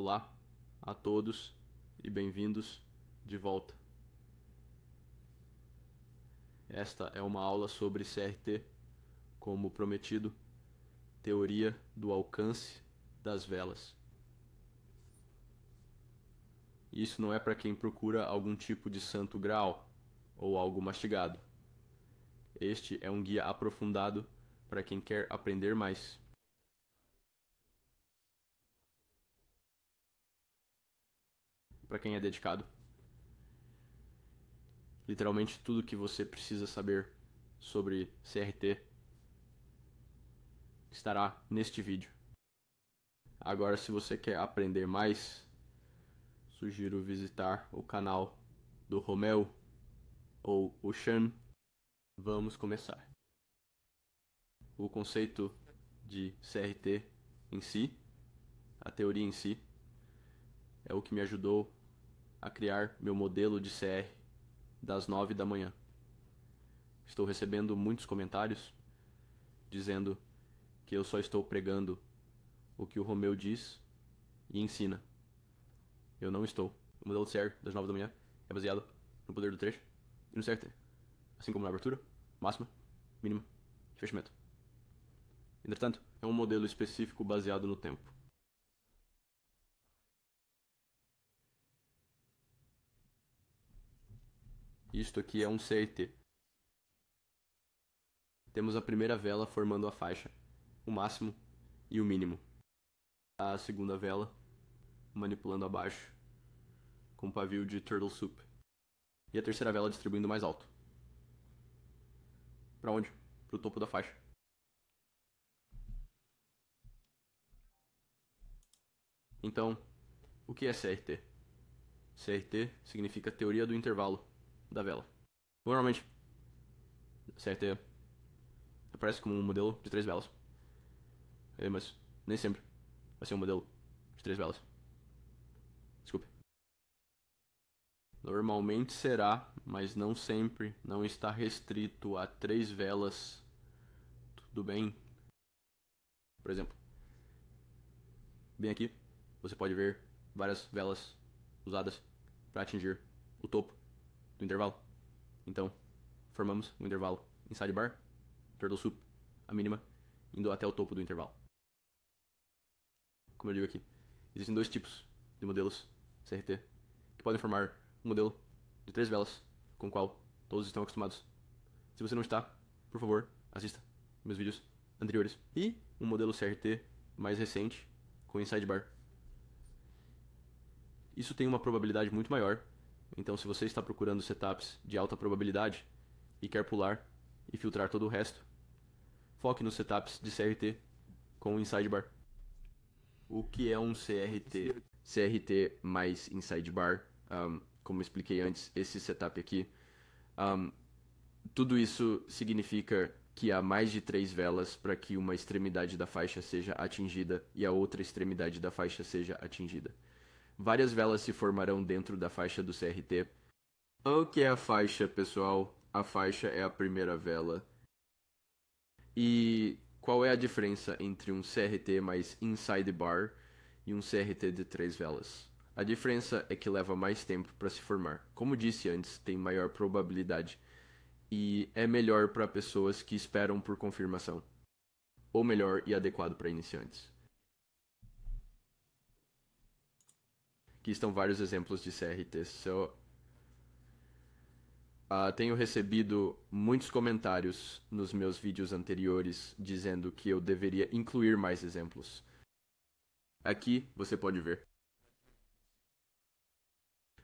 Olá a todos e bem-vindos de volta. Esta é uma aula sobre CRT, como prometido, teoria do alcance das velas. Isso não é para quem procura algum tipo de santo graal ou algo mastigado. Este é um guia aprofundado para quem quer aprender mais. Para quem é dedicado. Literalmente tudo que você precisa saber sobre CRT estará neste vídeo. Agora, se você quer aprender mais, sugiro visitar o canal do Romeu ou o Sean. Vamos começar. O conceito de CRT em si, a teoria em si, é o que me ajudou a criar meu modelo de CR das 9 da manhã. Estou recebendo muitos comentários dizendo que eu só estou pregando o que o Romeu diz e ensina. Eu não estou. O modelo de CR das 9 da manhã é baseado no poder do trecho e no CRT, assim como na abertura, máxima, mínima e fechamento. Entretanto, é um modelo específico baseado no tempo. Isto aqui é um CRT. Temos a primeira vela formando a faixa, o máximo e o mínimo. A segunda vela manipulando abaixo, com pavio de turtle soup. E a terceira vela distribuindo mais alto. Para onde? Para o topo da faixa. Então, o que é CRT? CRT significa teoria do intervalo da vela. Normalmente, CRT aparece como um modelo de 3 velas. Mas nem sempre vai ser um modelo de 3 velas. Desculpe. Normalmente será, mas não sempre. Não está restrito a 3 velas. Tudo bem? Por exemplo, bem aqui, você pode ver várias velas usadas para atingir o topo do intervalo. Então, formamos um intervalo inside bar, turtle soup, a mínima, indo até o topo do intervalo. Como eu digo aqui, existem 2 tipos de modelos CRT que podem formar um modelo de 3 velas com o qual todos estão acostumados. Se você não está, por favor, assista meus vídeos anteriores. E um modelo CRT mais recente com inside bar. Isso tem uma probabilidade muito maior, então se você está procurando setups de alta probabilidade e quer pular e filtrar todo o resto, foque nos setups de CRT com inside bar. O que é um CRT? CRT mais inside bar, como eu expliquei antes, esse setup aqui, tudo isso significa que há mais de 3 velas para que uma extremidade da faixa seja atingida e a outra extremidade da faixa seja atingida. Várias velas se formarão dentro da faixa do CRT. O que é a faixa, pessoal? A faixa é a primeira vela. E qual é a diferença entre um CRT mais inside bar e um CRT de 3 velas? A diferença é que leva mais tempo para se formar. Como disse antes, tem maior probabilidade. E é melhor para pessoas que esperam por confirmação. Ou melhor e adequado para iniciantes. Aqui estão vários exemplos de CRTs. Tenho recebido muitos comentários nos meus vídeos anteriores dizendo que eu deveria incluir mais exemplos. Aqui você pode ver.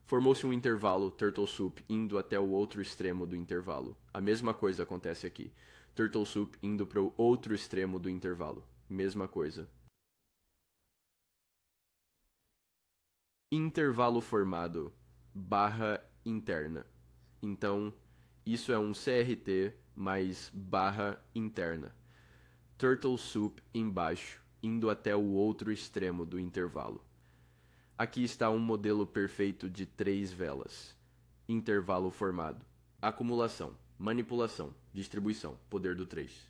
Formou-se um intervalo turtle soup indo até o outro extremo do intervalo. A mesma coisa acontece aqui. Turtle soup indo para o outro extremo do intervalo. Mesma coisa. Intervalo formado, barra interna. Então, isso é um CRT mais barra interna. Turtle soup embaixo, indo até o outro extremo do intervalo. Aqui está um modelo perfeito de 3 velas. Intervalo formado. Acumulação, manipulação, distribuição, poder do 3.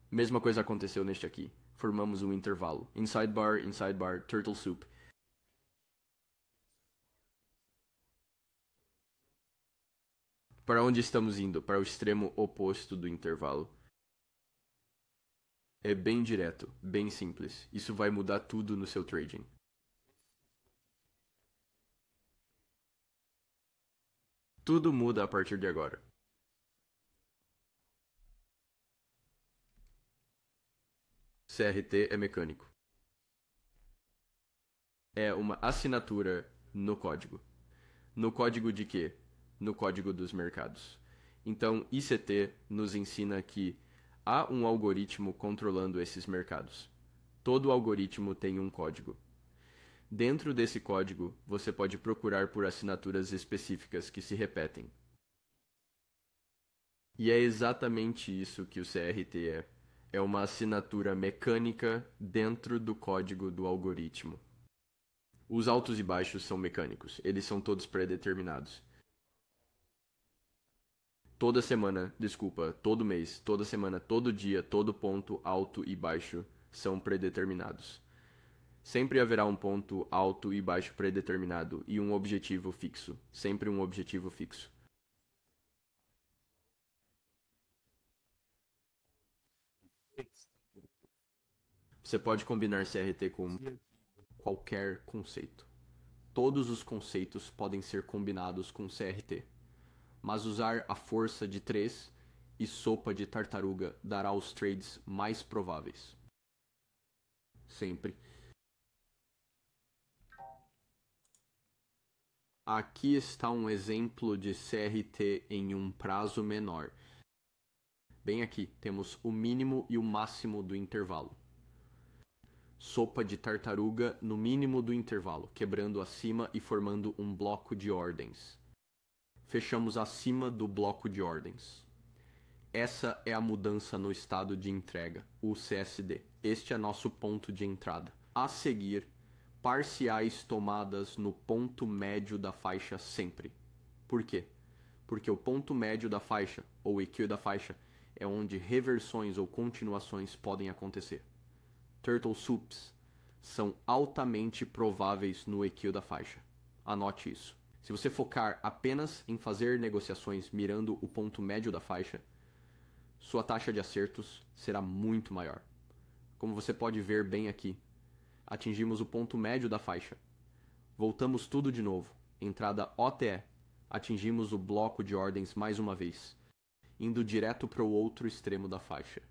Mesma coisa aconteceu neste aqui. formamos um intervalo. Inside bar, turtle soup. Para onde estamos indo? Para o extremo oposto do intervalo. É bem direto, bem simples. Isso vai mudar tudo no seu trading. Tudo muda a partir de agora. CRT é mecânico. É uma assinatura no código. No código de quê? No código dos mercados. Então, ICT nos ensina que há um algoritmo controlando esses mercados. Todo algoritmo tem um código. Dentro desse código, você pode procurar por assinaturas específicas que se repetem. E é exatamente isso que o CRT é. É uma assinatura mecânica dentro do código do algoritmo. Os altos e baixos são mecânicos, eles são todos pré-determinados. Toda semana, desculpa, todo mês, toda semana, todo dia, todo ponto alto e baixo são predeterminados. Sempre haverá um ponto alto e baixo predeterminado e um objetivo fixo. Sempre um objetivo fixo. Você pode combinar CRT com qualquer conceito. Todos os conceitos podem ser combinados com CRT. Mas usar a força de 3 e sopa de tartaruga dará os trades mais prováveis. Sempre. Aqui está um exemplo de CRT em um prazo menor. Bem aqui, temos o mínimo e o máximo do intervalo. Sopa de tartaruga no mínimo do intervalo, quebrando acima e formando um bloco de ordens. Fechamos acima do bloco de ordens. Essa é a mudança no estado de entrega, o CSD. Este é nosso ponto de entrada. A seguir, parciais tomadas no ponto médio da faixa sempre. Por quê? Porque o ponto médio da faixa, ou EQ da faixa, é onde reversões ou continuações podem acontecer. Turtle Soups são altamente prováveis no EQ da faixa. Anote isso. Se você focar apenas em fazer negociações mirando o ponto médio da faixa, sua taxa de acertos será muito maior. Como você pode ver bem aqui, atingimos o ponto médio da faixa. Voltamos tudo de novo. Entrada OTE. Atingimos o bloco de ordens mais uma vez, indo direto para o outro extremo da faixa.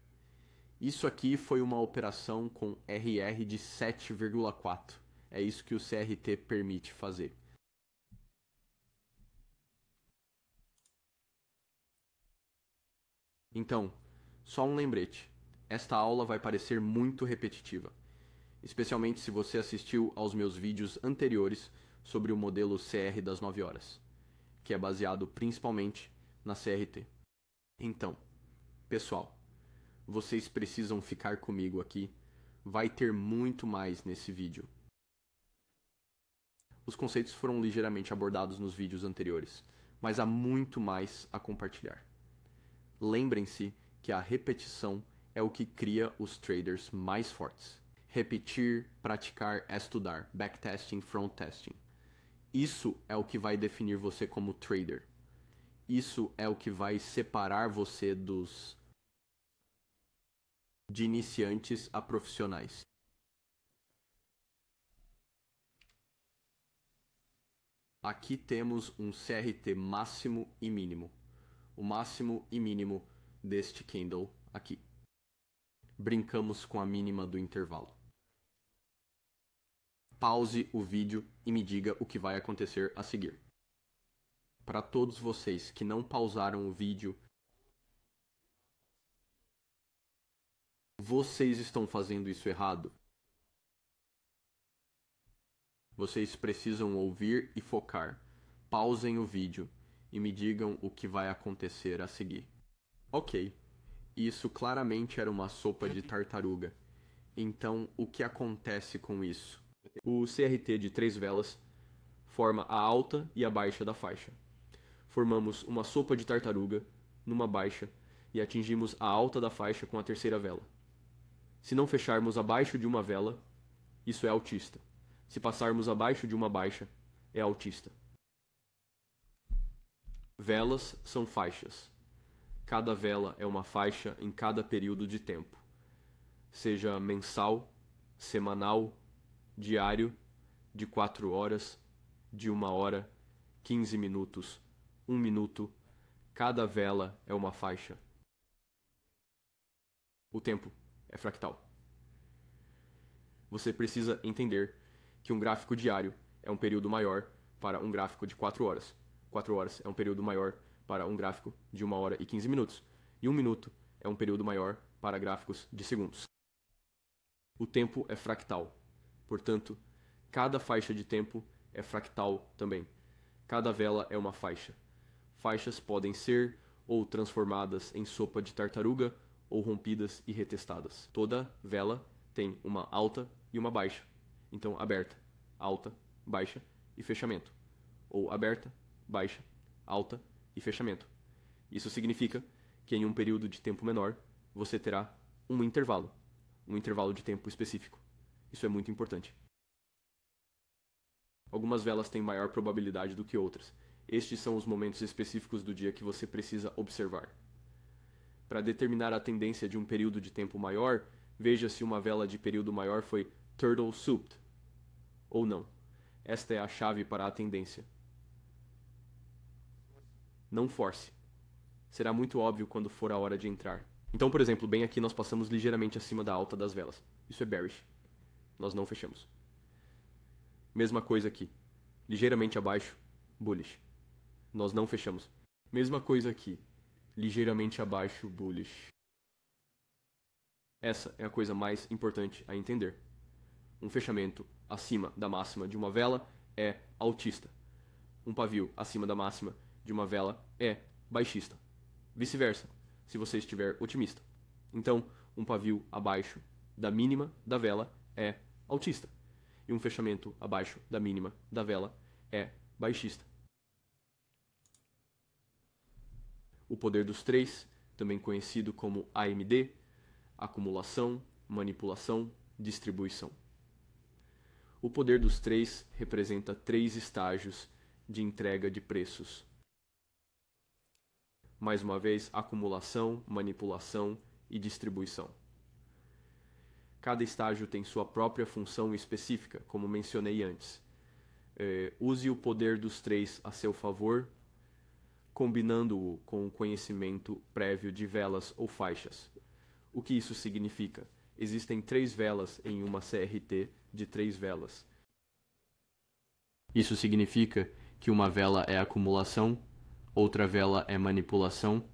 Isso aqui foi uma operação com RR de 7,4. É isso que o CRT permite fazer. Então, só um lembrete. Esta aula vai parecer muito repetitiva, especialmente se você assistiu aos meus vídeos anteriores sobre o modelo CR das 9 horas, que é baseado principalmente na CRT. Então, pessoal, vocês precisam ficar comigo aqui. Vai ter muito mais nesse vídeo. Os conceitos foram ligeiramente abordados nos vídeos anteriores, mas há muito mais a compartilhar. Lembrem-se que a repetição é o que cria os traders mais fortes. Repetir, praticar é estudar. Backtesting, fronttesting. Isso é o que vai definir você como trader. Isso é o que vai separar você de iniciantes a profissionais. Aqui temos um CRT máximo e mínimo. O máximo e mínimo deste candle aqui. Brincamos com a mínima do intervalo. Pause o vídeo e me diga o que vai acontecer a seguir. Para todos vocês que não pausaram o vídeo, vocês estão fazendo isso errado. Vocês precisam ouvir e focar. Pausem o vídeo e me digam o que vai acontecer a seguir. Ok, isso claramente era uma sopa de tartaruga. Então, o que acontece com isso? O CRT de 3 velas forma a alta e a baixa da faixa. Formamos uma sopa de tartaruga numa baixa e atingimos a alta da faixa com a terceira vela. Se não fecharmos abaixo de uma vela, isso é altista. Se passarmos abaixo de uma baixa, é altista. Velas são faixas. Cada vela é uma faixa em cada período de tempo, seja mensal, semanal, diário, de 4 horas, de 1 hora, 15 minutos, 1 minuto. Cada vela é uma faixa. O tempo é fractal. Você precisa entender que um gráfico diário é um período maior para um gráfico de 4 horas. 4 horas é um período maior para um gráfico de 1 hora e 15 minutos. E 1 minuto é um período maior para gráficos de segundos. O tempo é fractal. Portanto, cada faixa de tempo é fractal também. Cada vela é uma faixa. Faixas podem ser ou transformadas em sopa de tartaruga ou rompidas e retestadas. Toda vela tem uma alta e uma baixa. Então, aberta, alta, baixa e fechamento. Ou aberta, baixa, alta e fechamento. Isso significa que em um período de tempo menor, você terá um intervalo de tempo específico. Isso é muito importante. Algumas velas têm maior probabilidade do que outras. Estes são os momentos específicos do dia que você precisa observar. Para determinar a tendência de um período de tempo maior, veja se uma vela de período maior foi turtle souped ou não. Esta é a chave para a tendência. Não force. Será muito óbvio quando for a hora de entrar. Então, por exemplo, bem aqui nós passamos ligeiramente acima da alta das velas. Isso é bearish. Nós não fechamos. Mesma coisa aqui. Ligeiramente abaixo, bullish. Nós não fechamos. Mesma coisa aqui. Ligeiramente abaixo, bullish. Essa é a coisa mais importante a entender. Um fechamento acima da máxima de uma vela é altista. Um pavio acima da máxima de uma vela é baixista. Vice-versa, se você estiver otimista. Então, um pavio abaixo da mínima da vela é altista. E um fechamento abaixo da mínima da vela é baixista. O poder dos três, também conhecido como AMD, acumulação, manipulação, distribuição. O poder dos três representa 3 estágios de entrega de preços. Mais uma vez, acumulação, manipulação e distribuição. Cada estágio tem sua própria função específica, como mencionei antes. Use o poder dos três a seu favor, combinando-o com o conhecimento prévio de velas ou faixas. O que isso significa? Existem 3 velas em uma CRT de 3 velas. Isso significa que uma vela é acumulação, outra vela é manipulação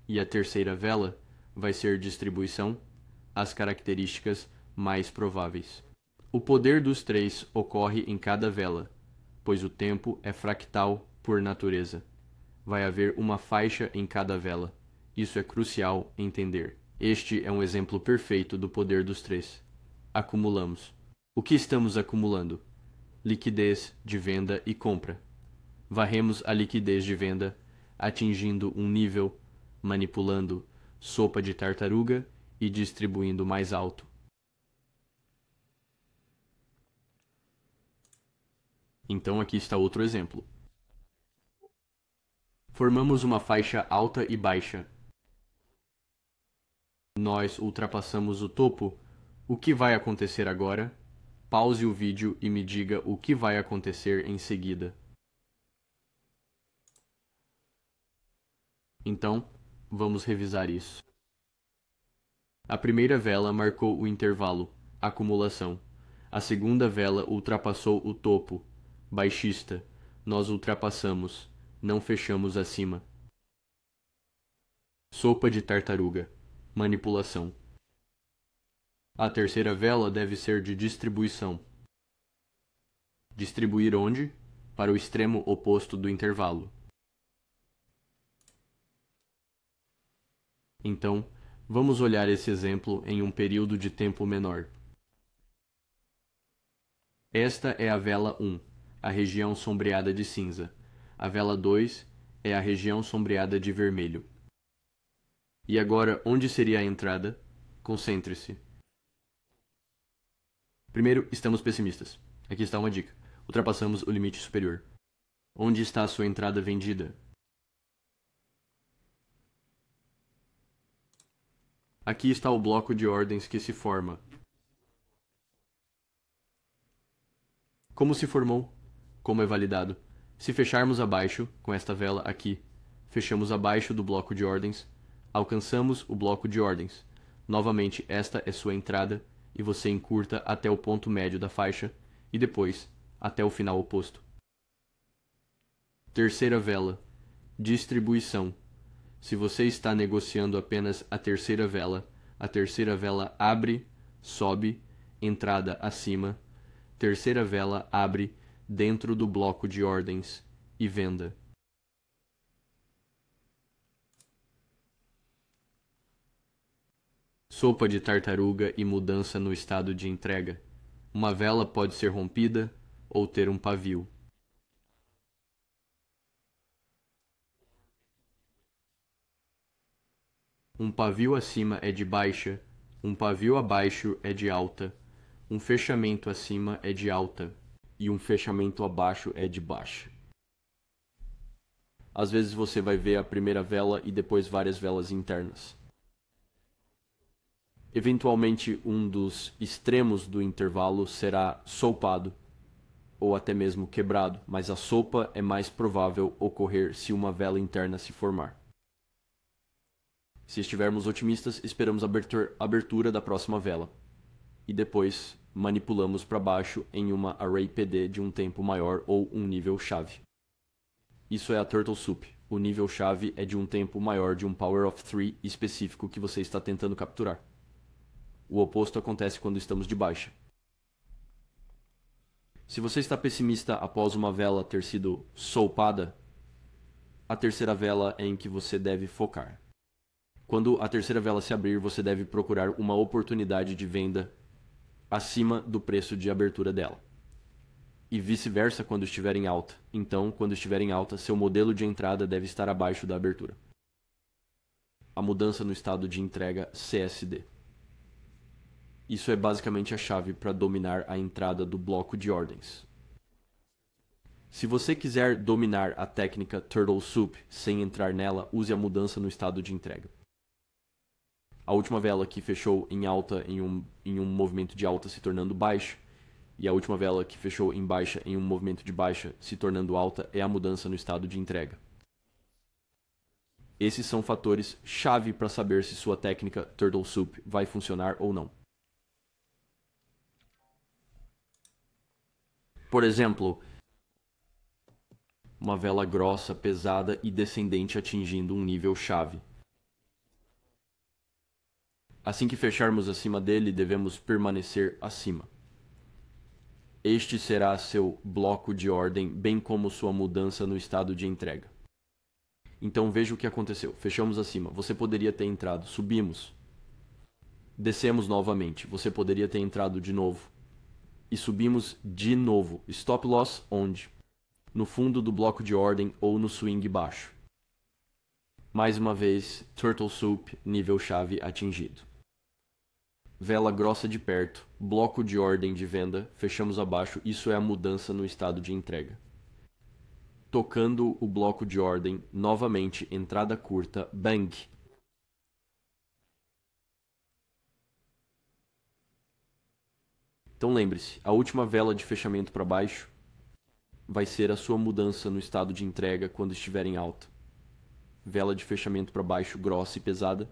e a terceira vela vai ser distribuição, as características mais prováveis. O poder dos 3 ocorre em cada vela, pois o tempo é fractal por natureza. Vai haver uma faixa em cada vela. Isso é crucial entender. Este é um exemplo perfeito do poder dos 3. Acumulamos. O que estamos acumulando? Liquidez de venda e compra. Varremos a liquidez de venda, atingindo um nível, manipulando sopa de tartaruga e distribuindo mais alto. Então aqui está outro exemplo. Formamos uma faixa alta e baixa. Nós ultrapassamos o topo. O que vai acontecer agora? Pause o vídeo e me diga o que vai acontecer em seguida. Então, vamos revisar isso. A primeira vela marcou o intervalo, acumulação. A segunda vela ultrapassou o topo, baixista. Nós ultrapassamos, não fechamos acima. Sopa de tartaruga, manipulação. A terceira vela deve ser de distribuição. Distribuir onde? Para o extremo oposto do intervalo. Então, vamos olhar esse exemplo em um período de tempo menor. Esta é a vela 1, a região sombreada de cinza. A vela 2 é a região sombreada de vermelho. E agora, onde seria a entrada? Concentre-se. Primeiro, estamos pessimistas. Aqui está uma dica. Ultrapassamos o limite superior. Onde está a sua entrada vendida? Aqui está o bloco de ordens que se forma. Como se formou? Como é validado? Se fecharmos abaixo, com esta vela aqui, fechamos abaixo do bloco de ordens, alcançamos o bloco de ordens. Novamente, esta é sua entrada e você encurta até o ponto médio da faixa e depois até o final oposto. Terceira vela, distribuição. Se você está negociando apenas a terceira vela abre, sobe, entrada acima, terceira vela abre dentro do bloco de ordens e venda. Sopa de tartaruga e mudança no estado de entrega. Uma vela pode ser rompida ou ter um pavio. Um pavio acima é de baixa, um pavio abaixo é de alta, um fechamento acima é de alta e um fechamento abaixo é de baixa. Às vezes você vai ver a primeira vela e depois várias velas internas. Eventualmente, um dos extremos do intervalo será solpado ou até mesmo quebrado, mas a sopa é mais provável ocorrer se uma vela interna se formar. Se estivermos otimistas, esperamos a abertura da próxima vela e depois manipulamos para baixo em uma array PD de um tempo maior ou um nível chave. Isso é a Turtle Soup. O nível chave é de um tempo maior de um Power of 3 específico que você está tentando capturar. O oposto acontece quando estamos de baixa. Se você está pessimista após uma vela ter sido solpada, a terceira vela é em que você deve focar. Quando a terceira vela se abrir, você deve procurar uma oportunidade de venda acima do preço de abertura dela. E vice-versa quando estiver em alta. Então, quando estiver em alta, seu modelo de entrada deve estar abaixo da abertura. A mudança no estado de entrega CSD. Isso é basicamente a chave para dominar a entrada do bloco de ordens. Se você quiser dominar a técnica Turtle Soup sem entrar nela, use a mudança no estado de entrega. A última vela que fechou em alta em um movimento de alta se tornando baixa, e a última vela que fechou em baixa em um movimento de baixa se tornando alta é a mudança no estado de entrega. Esses são fatores chave para saber se sua técnica Turtle Soup vai funcionar ou não. Por exemplo, uma vela grossa, pesada e descendente atingindo um nível chave. Assim que fecharmos acima dele, devemos permanecer acima. Este será seu bloco de ordem, bem como sua mudança no estado de entrega. Então veja o que aconteceu. Fechamos acima. Você poderia ter entrado. Subimos. Descemos novamente. Você poderia ter entrado de novo. E subimos de novo. Stop loss onde? No fundo do bloco de ordem ou no swing baixo. Mais uma vez, Turtle Soup, nível chave atingido. Vela grossa de perto, bloco de ordem de venda, fechamos abaixo, isso é a mudança no estado de entrega. Tocando o bloco de ordem, novamente, entrada curta, bang. Então lembre-se, a última vela de fechamento para baixo vai ser a sua mudança no estado de entrega quando estiver em alta. Vela de fechamento para baixo grossa e pesada,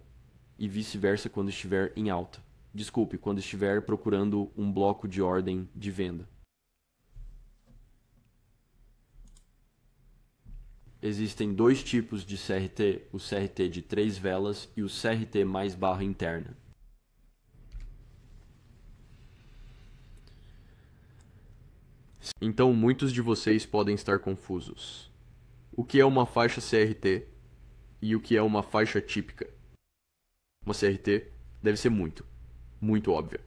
e vice-versa quando estiver em alta. Desculpe, quando estiver procurando um bloco de ordem de venda. Existem dois tipos de CRT, o CRT de 3 velas e o CRT mais barra interna. Então muitos de vocês podem estar confusos. O que é uma faixa CRT e o que é uma faixa típica? Uma CRT deve ser muito óbvia.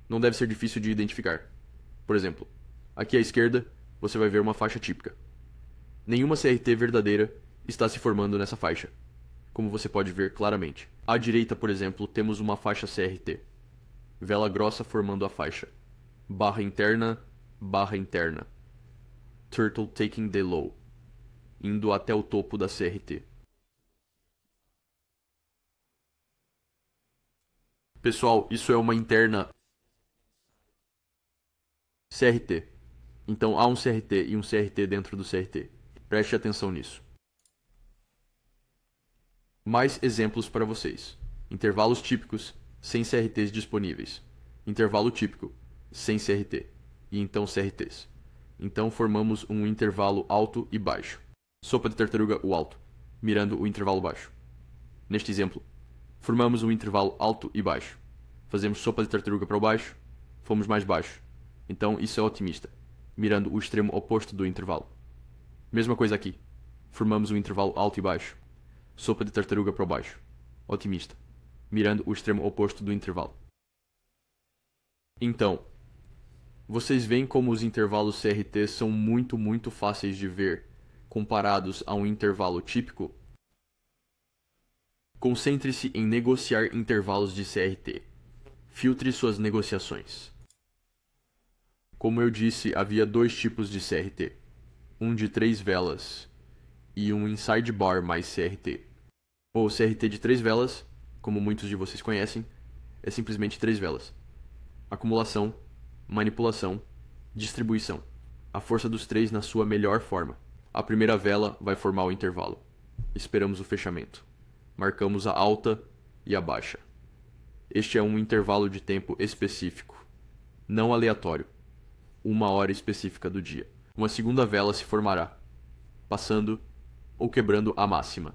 Não deve ser difícil de identificar. Por exemplo, aqui à esquerda você vai ver uma faixa típica. Nenhuma CRT verdadeira está se formando nessa faixa, como você pode ver claramente. À direita, por exemplo, temos uma faixa CRT. Vela grossa formando a faixa. barra interna, barra interna. Turtle taking the low, indo até o topo da CRT. Pessoal, isso é uma interna CRT. Então há um CRT e um CRT dentro do CRT. Preste atenção nisso. Mais exemplos para vocês. Intervalos típicos, sem CRTs disponíveis. Intervalo típico, sem CRT. E então CRTs. Então formamos um intervalo alto e baixo. Sopa de tartaruga, o alto, mirando o intervalo baixo. Neste exemplo, formamos um intervalo alto e baixo. Fazemos sopa de tartaruga para o baixo, fomos mais baixo. Então isso é otimista, mirando o extremo oposto do intervalo. Mesma coisa aqui. Formamos um intervalo alto e baixo. Sopa de tartaruga para o baixo. Otimista, mirando o extremo oposto do intervalo. Então, vocês veem como os intervalos CRT são muito fáceis de ver comparados a um intervalo típico? Concentre-se em negociar intervalos de CRT. Filtre suas negociações. Como eu disse, havia dois tipos de CRT. Um de 3 velas e um inside bar mais CRT. O CRT de 3 velas, como muitos de vocês conhecem, é simplesmente 3 velas. Acumulação, manipulação, distribuição. A força dos 3 na sua melhor forma. A primeira vela vai formar o intervalo. Esperamos o fechamento. Marcamos a alta e a baixa. Este é um intervalo de tempo específico, não aleatório. 1 hora específica do dia. Uma segunda vela se formará, passando ou quebrando a máxima.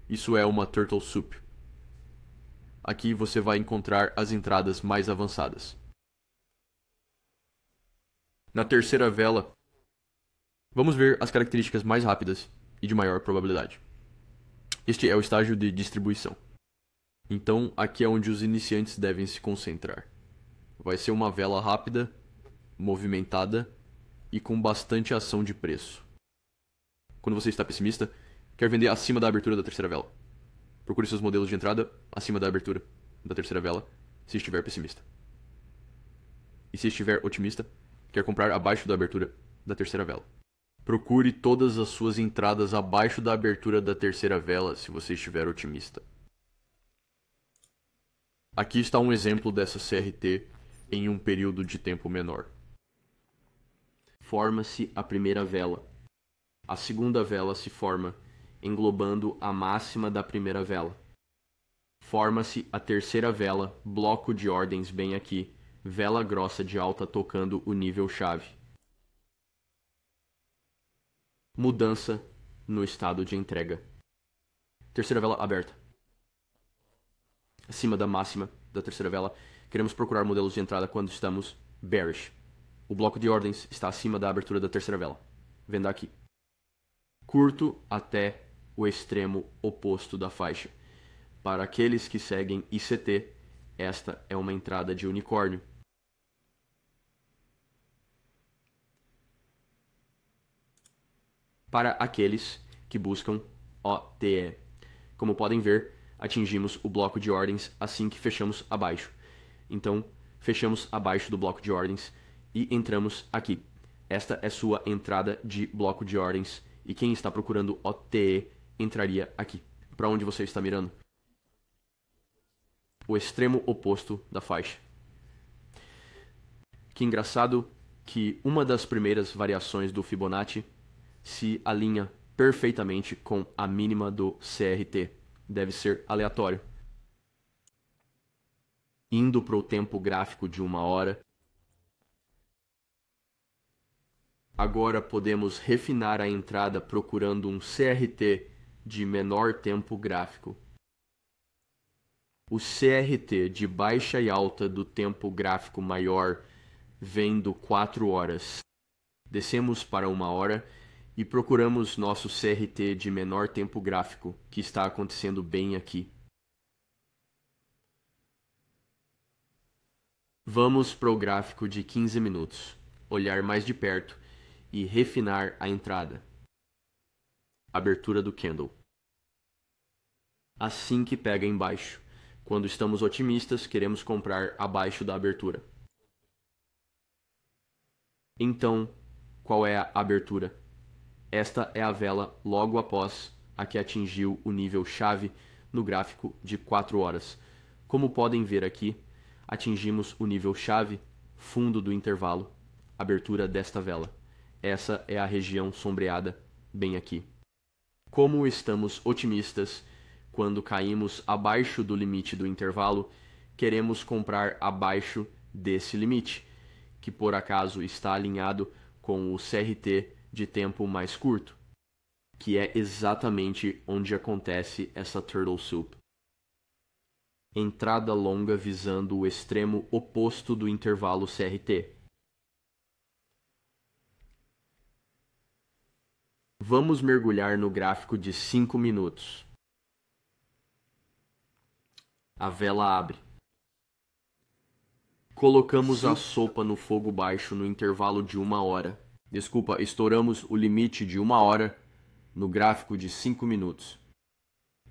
Isso é uma Turtle Soup. Aqui você vai encontrar as entradas mais avançadas. Na terceira vela, vamos ver as características mais rápidas e de maior probabilidade. Este é o estágio de distribuição. Então, aqui é onde os iniciantes devem se concentrar. Vai ser uma vela rápida, movimentada e com bastante ação de preço. Quando você está pessimista, quer vender acima da abertura da terceira vela. Procure seus modelos de entrada acima da abertura da terceira vela, se estiver pessimista. E se estiver otimista, quer comprar abaixo da abertura da terceira vela. Procure todas as suas entradas abaixo da abertura da terceira vela se você estiver otimista. Aqui está um exemplo dessa CRT em um período de tempo menor. Forma-se a primeira vela. A segunda vela se forma, englobando a máxima da primeira vela. Forma-se a terceira vela, bloco de ordens bem aqui, vela grossa de alta tocando o nível chave. Mudança no estado de entrega. Terceira vela aberta. Acima da máxima da terceira vela, queremos procurar modelos de entrada quando estamos bearish. O bloco de ordens está acima da abertura da terceira vela. Venda aqui. Curto até o extremo oposto da faixa. Para aqueles que seguem ICT, esta é uma entrada de unicórnio. Para aqueles que buscam OTE. Como podem ver, atingimos o bloco de ordens assim que fechamos abaixo. Então, fechamos abaixo do bloco de ordens e entramos aqui. Esta é sua entrada de bloco de ordens e quem está procurando OTE entraria aqui. Para onde você está mirando? O extremo oposto da faixa. Que engraçado que uma das primeiras variações do Fibonacci se alinha perfeitamente com a mínima do CRT. Deve ser aleatório. Indo para o tempo gráfico de 1 hora. Agora podemos refinar a entrada procurando um CRT de menor tempo gráfico. O CRT de baixa e alta do tempo gráfico maior vem do 4 horas. Descemos para 1 hora e procuramos nosso CRT de menor tempo gráfico, que está acontecendo bem aqui. Vamos para o gráfico de 15 minutos, olhar mais de perto e refinar a entrada. Abertura do candle. Assim que pega embaixo. Quando estamos otimistas, queremos comprar abaixo da abertura. Então, qual é a abertura? Esta é a vela logo após a que atingiu o nível chave no gráfico de 4 horas. Como podem ver aqui, atingimos o nível chave, fundo do intervalo, abertura desta vela. Essa é a região sombreada bem aqui. Como estamos otimistas, quando caímos abaixo do limite do intervalo, queremos comprar abaixo desse limite, que por acaso está alinhado com o CRT de tempo mais curto, que é exatamente onde acontece essa turtle soup. Entrada longa visando o extremo oposto do intervalo CRT. Vamos mergulhar no gráfico de 5 minutos. A vela abre. Colocamos a sopa no fogo baixo no intervalo de 1 hora. Desculpa, estouramos o limite de 1 hora no gráfico de 5 minutos.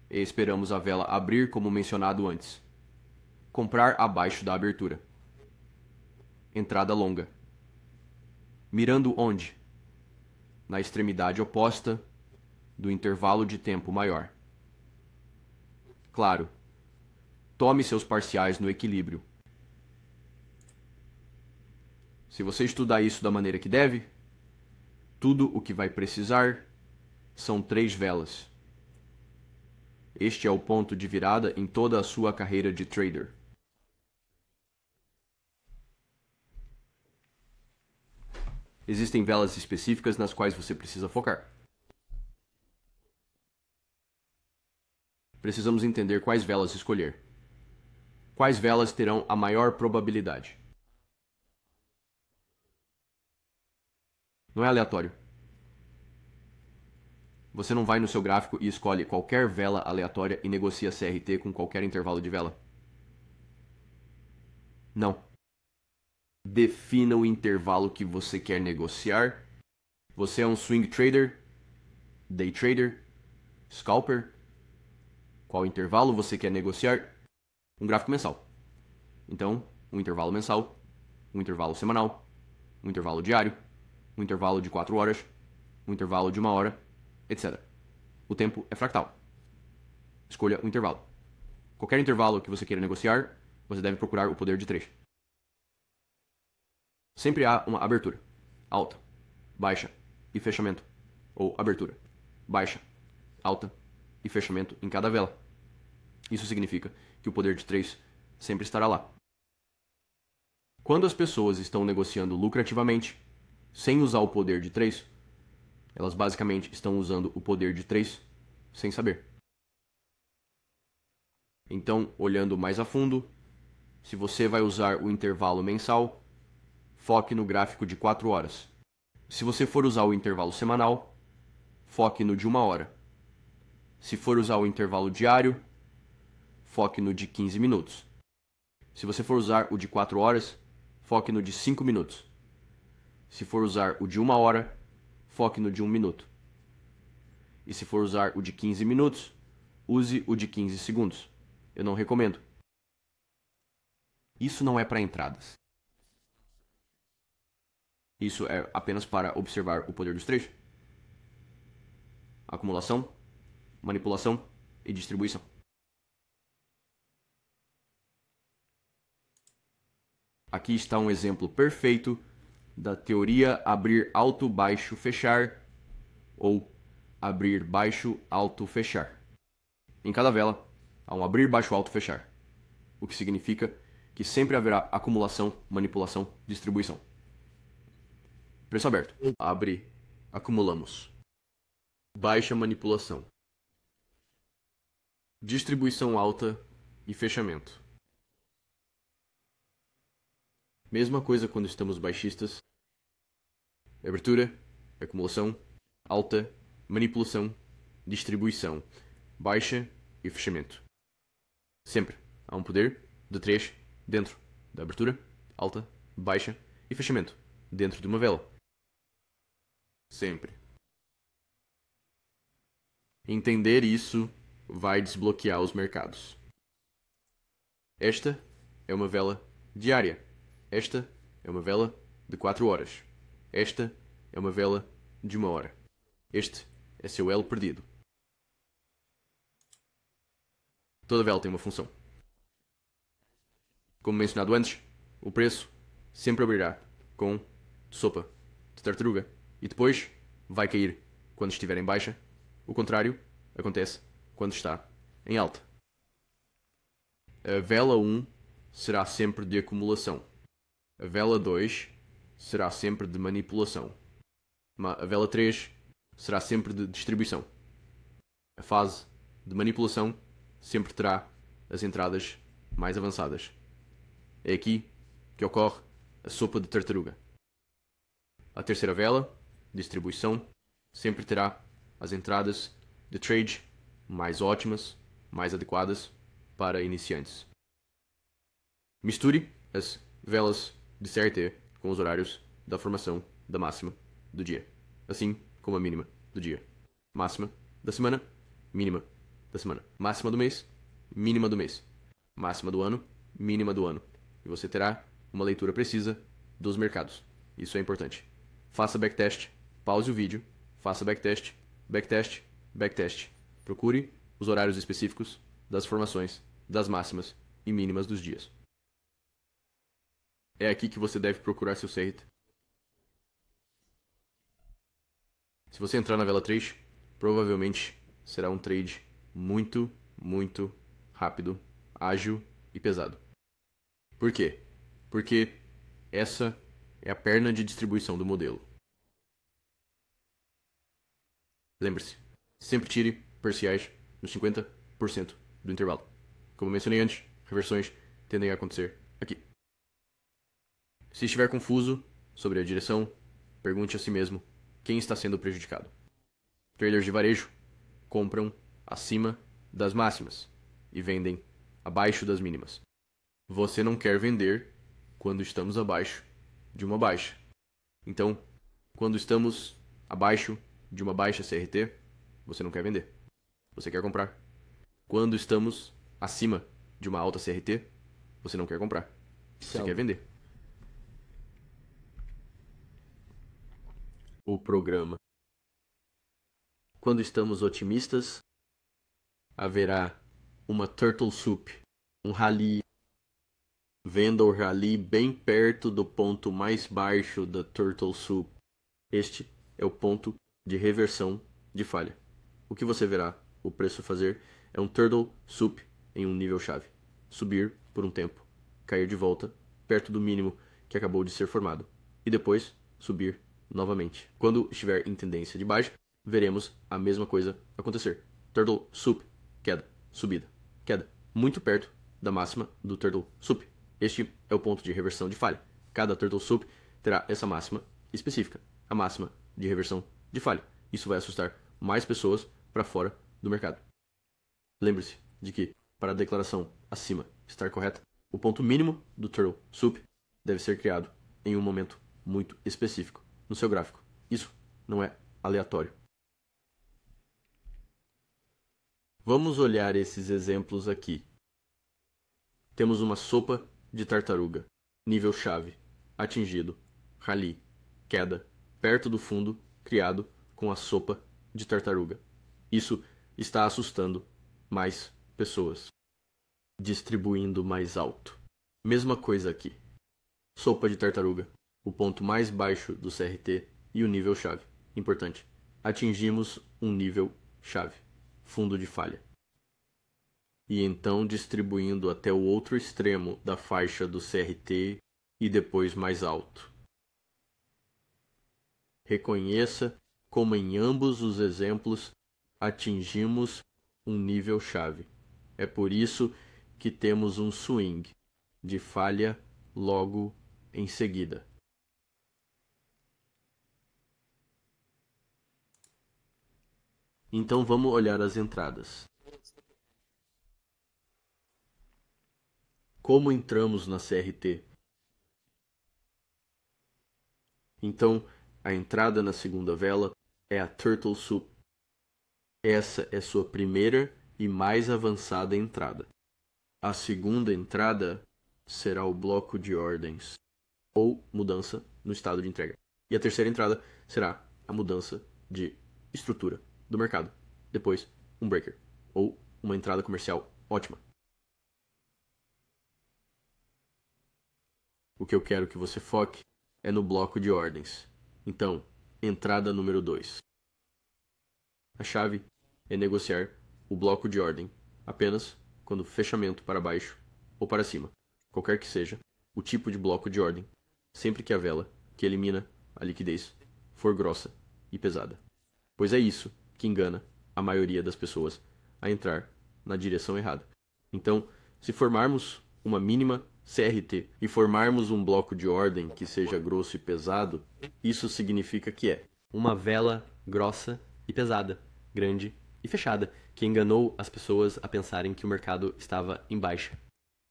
E esperamos a vela abrir como mencionado antes. Comprar abaixo da abertura. Entrada longa. Mirando onde? Na extremidade oposta do intervalo de tempo maior. Claro, tome seus parciais no equilíbrio. Se você estudar isso da maneira que deve, tudo o que vai precisar são 3 velas. Este é o ponto de virada em toda a sua carreira de trader. Existem velas específicas nas quais você precisa focar. Precisamos entender quais velas escolher. Quais velas terão a maior probabilidade? Não é aleatório. Você não vai no seu gráfico e escolhe qualquer vela aleatória e negocia CRT com qualquer intervalo de vela. Não. Defina o intervalo que você quer negociar. Você é um swing trader, day trader, scalper. Qual intervalo você quer negociar? Um gráfico mensal. Então, um intervalo mensal, um intervalo semanal, um intervalo diário, um intervalo de 4 horas, um intervalo de 1 hora, etc. O tempo é fractal. Escolha o intervalo. Qualquer intervalo que você queira negociar, você deve procurar o poder de 3. Sempre há uma abertura, alta, baixa e fechamento. Ou abertura, baixa, alta e fechamento em cada vela. Isso significa que o poder de 3 sempre estará lá. Quando as pessoas estão negociando lucrativamente, sem usar o poder de 3, elas basicamente estão usando o poder de 3 sem saber. Então, olhando mais a fundo, se você vai usar o intervalo mensal, foque no gráfico de 4 horas. Se você for usar o intervalo semanal, foque no de 1 hora. Se for usar o intervalo diário, foque no de 15 minutos. Se você for usar o de 4 horas, foque no de 5 minutos. Se for usar o de 1 hora, foque no de 1 minuto. E se for usar o de 15 minutos, use o de 15 segundos. Eu não recomendo. Isso não é para entradas. Isso é apenas para observar o poder dos 3. Acumulação, manipulação e distribuição. Aqui está um exemplo perfeito da teoria abrir alto, baixo, fechar ou abrir baixo, alto, fechar. Em cada vela há um abrir, baixo, alto, fechar, o que significa que sempre haverá acumulação, manipulação, distribuição. Preço aberto. Abre, acumulamos. Baixa, manipulação. Distribuição alta e fechamento. Mesma coisa quando estamos baixistas. Abertura, acumulação, alta, manipulação, distribuição, baixa e fechamento. Sempre há um poder de 3 dentro da abertura, alta, baixa e fechamento dentro de uma vela. Sempre. Entender isso vai desbloquear os mercados. Esta é uma vela diária. Esta é uma vela de 4 horas. Esta é uma vela de 1 hora. Este é seu elo perdido. Toda vela tem uma função. Como mencionado antes, o preço sempre abrirá com sopa de tartaruga e depois vai cair quando estiver em baixa. O contrário acontece quando está em alta. A vela 1 será sempre de acumulação. A vela 2 será sempre de manipulação. A vela 3 será sempre de distribuição. A fase de manipulação sempre terá as entradas mais avançadas. É aqui que ocorre a sopa de tartaruga. A terceira vela, distribuição, sempre terá as entradas de trade mais ótimas, mais adequadas para iniciantes. Misture as velas de CRT com os horários da formação da máxima do dia, assim como a mínima do dia. Máxima da semana, mínima da semana. Máxima do mês, mínima do mês. Máxima do ano, mínima do ano. E você terá uma leitura precisa dos mercados. Isso é importante. Faça backtest, pause o vídeo, faça backtest, backtest, backtest. Procure os horários específicos das formações, das máximas e mínimas dos dias. É aqui que você deve procurar seu CRT. Se você entrar na vela 3, provavelmente será um trade muito, muito rápido, ágil e pesado. Por quê? Porque essa é a perna de distribuição do modelo. Lembre-se, sempre tire parciais nos 50% do intervalo. Como mencionei antes, reversões tendem a acontecer aqui. Se estiver confuso sobre a direção, pergunte a si mesmo quem está sendo prejudicado. Traders de varejo compram acima das máximas e vendem abaixo das mínimas. Você não quer vender quando estamos abaixo de uma baixa. Então, quando estamos abaixo de uma baixa CRT, você não quer vender. Você quer comprar. Quando estamos acima de uma alta CRT, você não quer comprar. Você quer vender. O programa. Quando estamos otimistas, haverá uma turtle soup, um rally. Venda o rally bem perto do ponto mais baixo da turtle soup. Este é o ponto de reversão de falha. O que você verá o preço fazer é um turtle soup em um nível chave. Subir por um tempo, cair de volta perto do mínimo que acabou de ser formado e depois subir novamente. Quando estiver em tendência de baixa, veremos a mesma coisa acontecer. Turtle soup, queda, subida, queda, muito perto da máxima do turtle soup. Este é o ponto de reversão de falha. Cada turtle soup terá essa máxima específica, a máxima de reversão de falha. Isso vai assustar mais pessoas para fora do mercado. Lembre-se de que, para a declaração acima estar correta, o ponto mínimo do turtle soup deve ser criado em um momento muito específico no seu gráfico. Isso não é aleatório. Vamos olhar esses exemplos aqui. Temos uma sopa de tartaruga, nível chave, atingido, rally, queda, perto do fundo, criado com a sopa de tartaruga. Isso está assustando mais pessoas, distribuindo mais alto. Mesma coisa aqui. Sopa de tartaruga, o ponto mais baixo do CRT e o nível chave. Importante. Atingimos um nível chave, fundo de falha. E então distribuindo até o outro extremo da faixa do CRT e depois mais alto. Reconheça como em ambos os exemplos atingimos um nível chave. É por isso que temos um swing de falha logo em seguida. Então vamos olhar as entradas. Como entramos na CRT? Então, a entrada na segunda vela é a Turtle Soup. Essa é sua primeira e mais avançada entrada. A segunda entrada será o bloco de ordens, ou mudança no estado de entrega. E a terceira entrada será a mudança de estrutura do mercado. Depois, um breaker, ou uma entrada comercial ótima. O que eu quero que você foque é no bloco de ordens. Então, entrada número 2. A chave é negociar o bloco de ordem apenas quando fechamento para baixo ou para cima, qualquer que seja o tipo de bloco de ordem, sempre que a vela que elimina a liquidez for grossa e pesada. Pois é isso que engana a maioria das pessoas a entrar na direção errada. Então, se formarmos uma mínima CRT e formarmos um bloco de ordem que seja grosso e pesado, isso significa que é uma vela grossa e pesada, grande e fechada, que enganou as pessoas a pensarem que o mercado estava em baixa.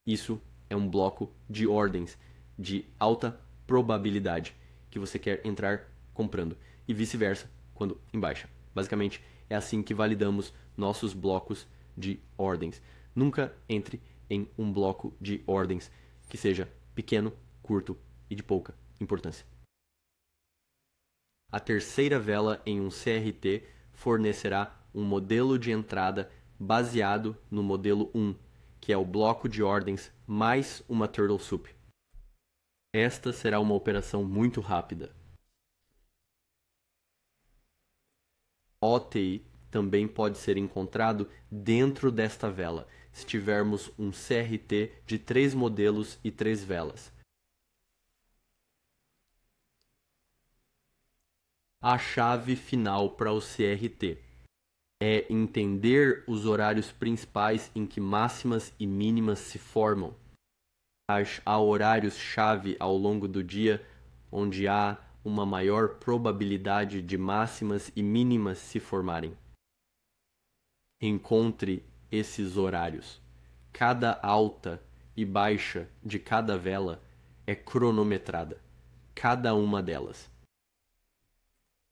Isso é um bloco de ordens de alta probabilidade que você quer entrar comprando e vice-versa quando em baixa. Basicamente, é assim que validamos nossos blocos de ordens. Nunca entre em um bloco de ordens que seja pequeno, curto e de pouca importância. A terceira vela em um CRT fornecerá um modelo de entrada baseado no modelo 1, que é o bloco de ordens mais uma Turtle Soup. Esta será uma operação muito rápida. OTI também pode ser encontrado dentro desta vela, se tivermos um CRT de 3 modelos e 3 velas. A chave final para o CRT é entender os horários principais em que máximas e mínimas se formam. Há horários-chave ao longo do dia onde há uma maior probabilidade de máximas e mínimas se formarem. Encontre esses horários. Cada alta e baixa de cada vela é cronometrada, cada uma delas.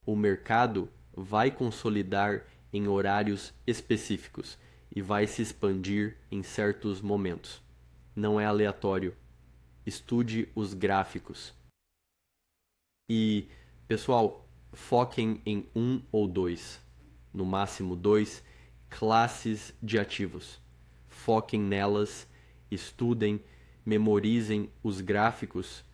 O mercado vai consolidar em horários específicos e vai se expandir em certos momentos. Não é aleatório. Estude os gráficos. E, pessoal, foquem em 1 ou 2, no máximo 2, classes de ativos. Foquem nelas, estudem, memorizem os gráficos.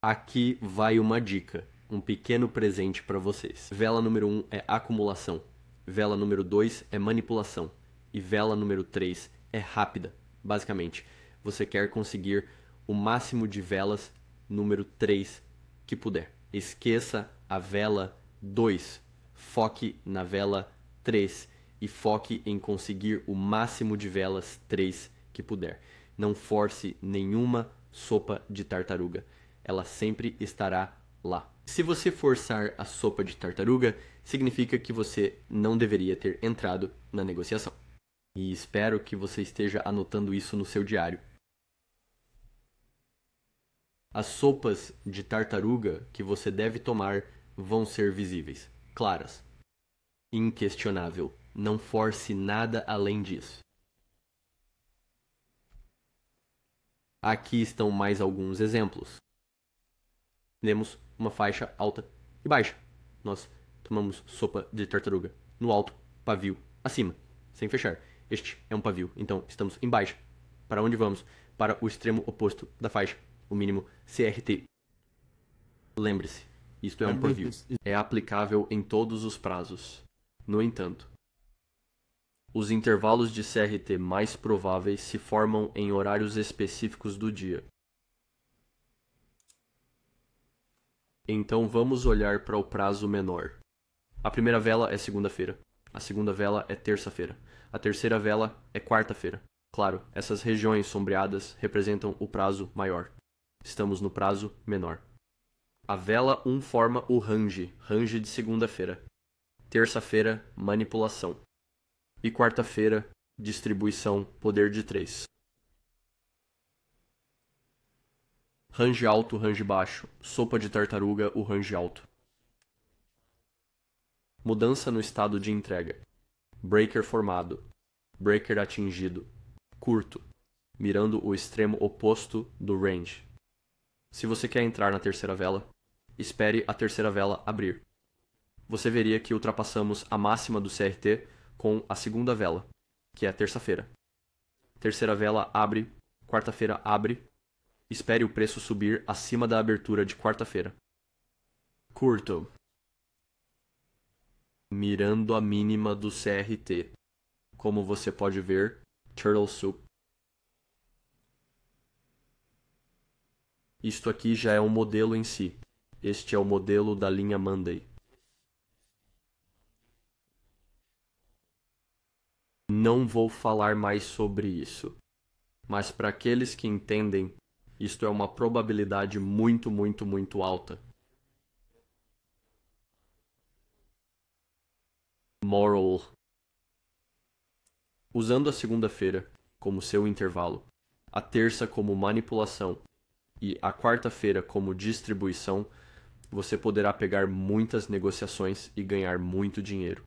Aqui vai uma dica, um pequeno presente para vocês. Vela número 1 é acumulação, vela número 2 é manipulação e vela número 3 é rápida. Basicamente, você quer conseguir o máximo de velas número 3 que puder. Esqueça a vela 2, foque na vela 3 e foque em conseguir o máximo de velas 3 que puder. Não force nenhuma sopa de tartaruga, ela sempre estará lá. Se você forçar a sopa de tartaruga, significa que você não deveria ter entrado na negociação. E espero que você esteja anotando isso no seu diário. As sopas de tartaruga que você deve tomar vão ser visíveis, claras. Inquestionável. Não force nada além disso. Aqui estão mais alguns exemplos. Temos uma faixa alta e baixa. Nós tomamos sopa de tartaruga no alto, pavio, acima, sem fechar. Este é um pavio, então estamos em baixa. Para onde vamos? Para o extremo oposto da faixa, o mínimo CRT. Lembre-se, isto é um pavio. É aplicável em todos os prazos. No entanto, os intervalos de CRT mais prováveis se formam em horários específicos do dia. Então vamos olhar para o prazo menor. A primeira vela é segunda-feira. A segunda vela é terça-feira. A terceira vela é quarta-feira. Claro, essas regiões sombreadas representam o prazo maior. Estamos no prazo menor. A vela 1 forma o range de segunda-feira. Terça-feira, manipulação. E quarta-feira, distribuição, poder de 3. Range alto, range baixo. Sopa de tartaruga, o range alto. Mudança no estado de entrega. Breaker formado. Breaker atingido. Curto. Mirando o extremo oposto do range. Se você quer entrar na terceira vela, espere a terceira vela abrir. Você veria que ultrapassamos a máxima do CRT com a segunda vela, que é a terça-feira. Terceira vela abre, quarta-feira abre, espere o preço subir acima da abertura de quarta-feira. Curto. Mirando a mínima do CRT. Como você pode ver, Turtle Soup. Isto aqui já é um modelo em si. Este é o modelo da linha Monday. Não vou falar mais sobre isso. Mas para aqueles que entendem, isto é uma probabilidade muito, muito, muito alta. Moral. Usando a segunda-feira como seu intervalo, a terça como manipulação e a quarta-feira como distribuição, você poderá pegar muitas negociações e ganhar muito dinheiro.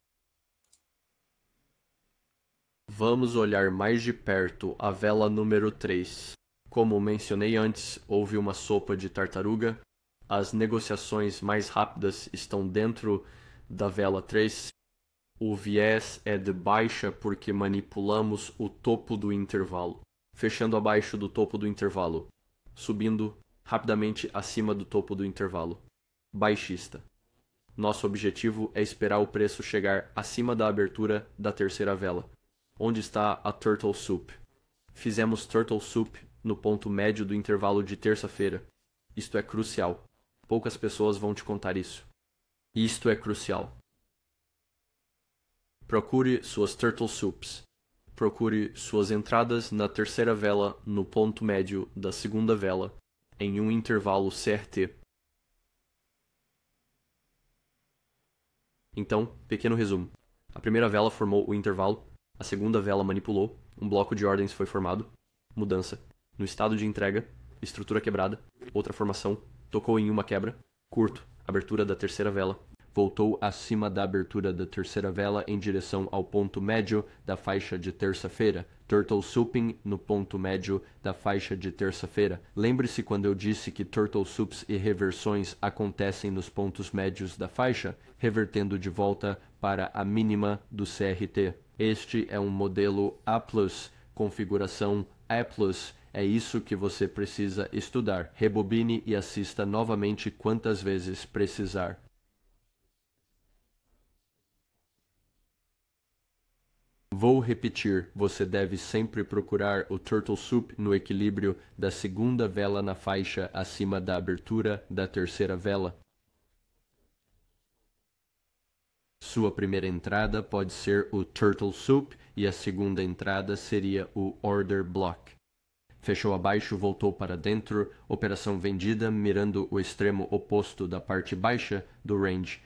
Vamos olhar mais de perto a vela número 3. Como mencionei antes, houve uma sopa de tartaruga. As negociações mais rápidas estão dentro da vela 3. O viés é de baixa porque manipulamos o topo do intervalo, fechando abaixo do topo do intervalo, subindo rapidamente acima do topo do intervalo. Baixista. Nosso objetivo é esperar o preço chegar acima da abertura da terceira vela. Onde está a Turtle Soup? Fizemos Turtle Soup no ponto médio do intervalo de terça-feira. Isto é crucial. Poucas pessoas vão te contar isso. Isto é crucial. Procure suas Turtle Soups. Procure suas entradas na terceira vela no ponto médio da segunda vela em um intervalo CRT. Então, pequeno resumo. A primeira vela formou o intervalo. A segunda vela manipulou, um bloco de ordens foi formado, mudança. No estado de entrega, estrutura quebrada, outra formação, tocou em uma quebra, curto, abertura da terceira vela, voltou acima da abertura da terceira vela em direção ao ponto médio da faixa de terça-feira, Turtle Souping no ponto médio da faixa de terça-feira. Lembre-se quando eu disse que Turtle Soups e reversões acontecem nos pontos médios da faixa, revertendo de volta para a mínima do CRT. Este é um modelo A+, configuração A+. É isso que você precisa estudar. Rebobine e assista novamente quantas vezes precisar. Vou repetir, você deve sempre procurar o Turtle Soup no equilíbrio da segunda vela na faixa acima da abertura da terceira vela. Sua primeira entrada pode ser o Turtle Soup e a segunda entrada seria o Order Block. Fechou abaixo, voltou para dentro, operação vendida, mirando o extremo oposto da parte baixa do range.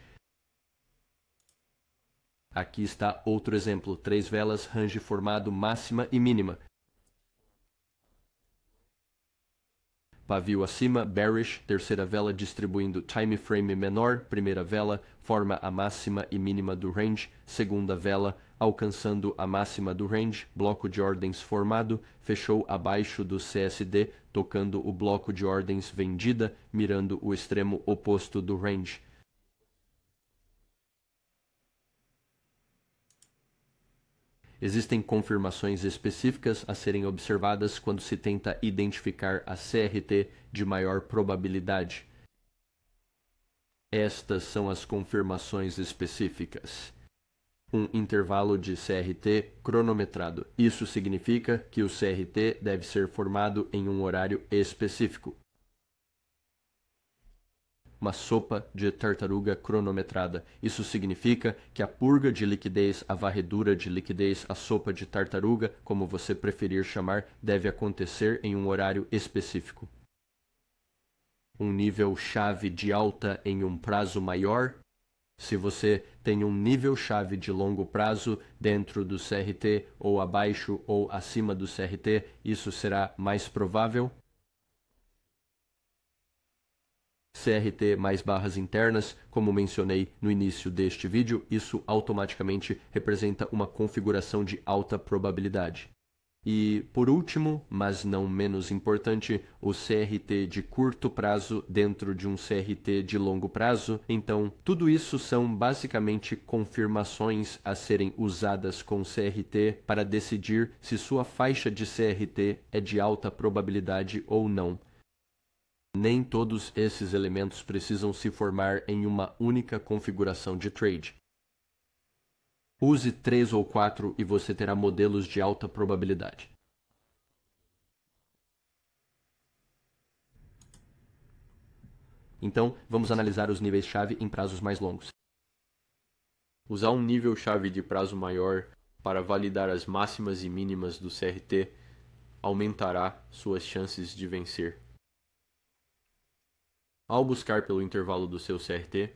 Aqui está outro exemplo, 3 velas, range formado máxima e mínima. Pavio acima, bearish, terceira vela distribuindo time frame menor, primeira vela forma a máxima e mínima do range, segunda vela alcançando a máxima do range, bloco de ordens formado, fechou abaixo do CSD, tocando o bloco de ordens vendida, mirando o extremo oposto do range. Existem confirmações específicas a serem observadas quando se tenta identificar a CRT de maior probabilidade. Estas são as confirmações específicas. Um intervalo de CRT cronometrado. Isso significa que o CRT deve ser formado em um horário específico. Uma sopa de tartaruga cronometrada. Isso significa que a purga de liquidez, a varredura de liquidez, a sopa de tartaruga, como você preferir chamar, deve acontecer em um horário específico. Um nível chave de alta em um prazo maior. Se você tem um nível chave de longo prazo dentro do CRT ou abaixo ou acima do CRT, isso será mais provável. CRT mais barras internas, como mencionei no início deste vídeo, isso automaticamente representa uma configuração de alta probabilidade. E, por último, mas não menos importante, o CRT de curto prazo dentro de um CRT de longo prazo. Então, tudo isso são basicamente confirmações a serem usadas com CRT para decidir se sua faixa de CRT é de alta probabilidade ou não. Nem todos esses elementos precisam se formar em uma única configuração de trade. Use 3 ou 4 e você terá modelos de alta probabilidade. Então, vamos analisar os níveis-chave em prazos mais longos. Usar um nível-chave de prazo maior para validar as máximas e mínimas do CRT aumentará suas chances de vencer. Ao buscar pelo intervalo do seu CRT,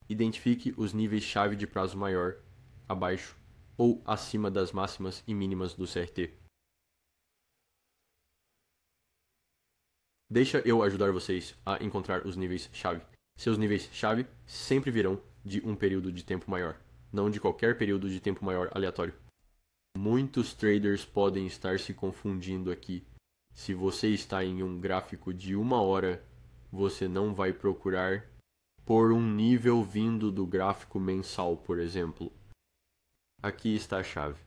identifique os níveis-chave de prazo maior, abaixo ou acima das máximas e mínimas do CRT. Deixa eu ajudar vocês a encontrar os níveis-chave. Seus níveis-chave sempre virão de um período de tempo maior, não de qualquer período de tempo maior aleatório. Muitos traders podem estar se confundindo aqui. Se você está em um gráfico de 1 hora, você não vai procurar por um nível vindo do gráfico mensal, por exemplo. Aqui está a chave.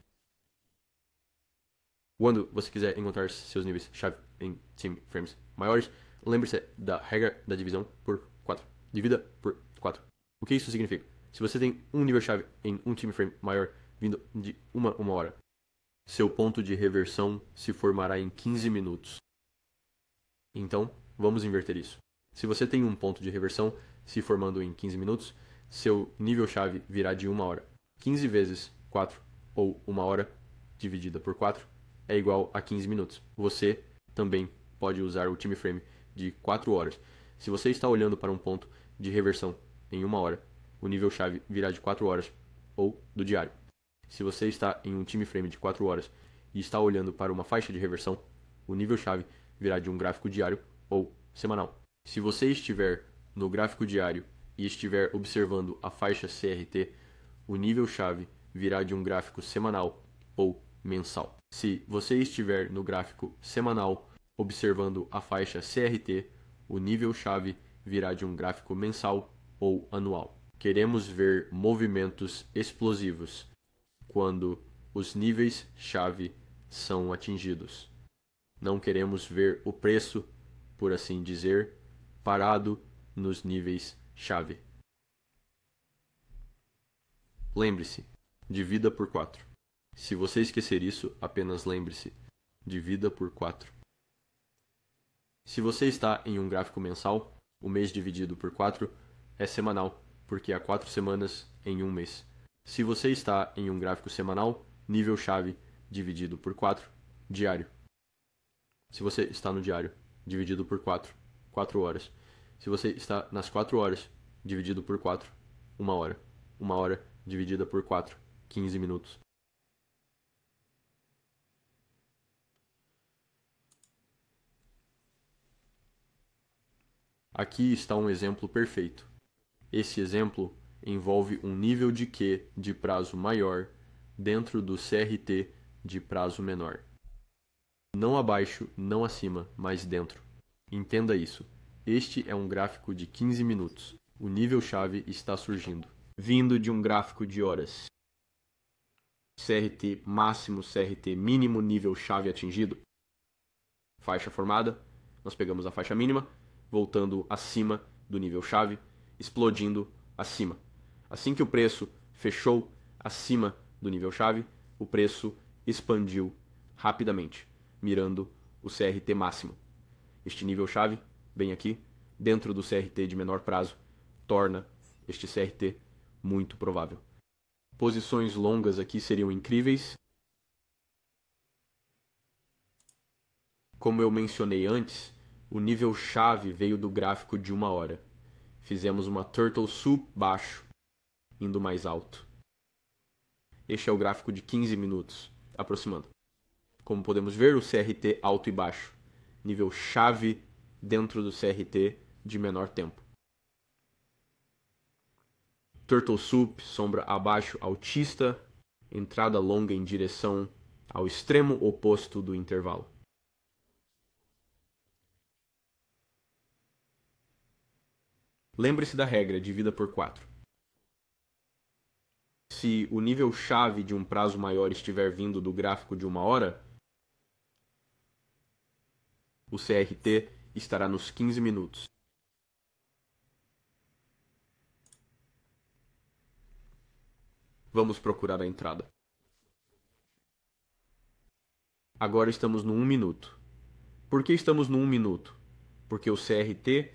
Quando você quiser encontrar seus níveis-chave em time frames maiores, lembre-se da regra da divisão por 4. Divida por 4. O que isso significa? Se você tem um nível-chave em um time frame maior vindo de uma hora, seu ponto de reversão se formará em 15 minutos. Então, vamos inverter isso. Se você tem um ponto de reversão se formando em 15 minutos, seu nível-chave virá de 1 hora. 15 vezes 4, ou 1 hora, dividida por 4, é igual a 15 minutos. Você também pode usar o time frame de 4 horas. Se você está olhando para um ponto de reversão em 1 hora, o nível-chave virá de 4 horas, ou do diário. Se você está em um time frame de 4 horas e está olhando para uma faixa de reversão, o nível-chave virá de um gráfico diário ou semanal. Se você estiver no gráfico diário e estiver observando a faixa CRT, o nível-chave virá de um gráfico semanal ou mensal. Se você estiver no gráfico semanal observando a faixa CRT, o nível-chave virá de um gráfico mensal ou anual. Queremos ver movimentos explosivos quando os níveis-chave são atingidos. Não queremos ver o preço, por assim dizer, parado nos níveis-chave. Lembre-se, divida por 4. Se você esquecer isso, apenas lembre-se, divida por 4. Se você está em um gráfico mensal, o mês dividido por 4 é semanal, porque há 4 semanas em um mês. Se você está em um gráfico semanal, nível-chave dividido por 4, diário. Se você está no diário, dividido por 4, 4 horas. Se você está nas 4 horas, dividido por 4, 1 hora. 1 hora dividida por 4, 15 minutos. Aqui está um exemplo perfeito. Esse exemplo envolve um nível de Q de prazo maior dentro do CRT de prazo menor. Não abaixo, não acima, mas dentro. Entenda isso. Este é um gráfico de 15 minutos. O nível-chave está surgindo, vindo de um gráfico de horas. CRT máximo, CRT mínimo, nível-chave atingido. Faixa formada, nós pegamos a faixa mínima, voltando acima do nível-chave, explodindo acima. Assim que o preço fechou acima do nível-chave, o preço expandiu rapidamente, mirando o CRT máximo. Este nível-chave, bem aqui, dentro do CRT de menor prazo, torna este CRT muito provável. Posições longas aqui seriam incríveis. Como eu mencionei antes, o nível-chave veio do gráfico de 1 hora. Fizemos uma turtle soup baixo, indo mais alto. Este é o gráfico de 15 minutos, aproximando. Como podemos ver, o CRT alto e baixo. Nível-chave dentro do CRT de menor tempo. Turtle soup, sombra abaixo, altista. Entrada longa em direção ao extremo oposto do intervalo. Lembre-se da regra, divida por 4. Se o nível-chave de um prazo maior estiver vindo do gráfico de 1 hora, o CRT estará nos 15 minutos. Vamos procurar a entrada. Agora estamos no 1 minuto. Por que estamos no 1 minuto? Porque o CRT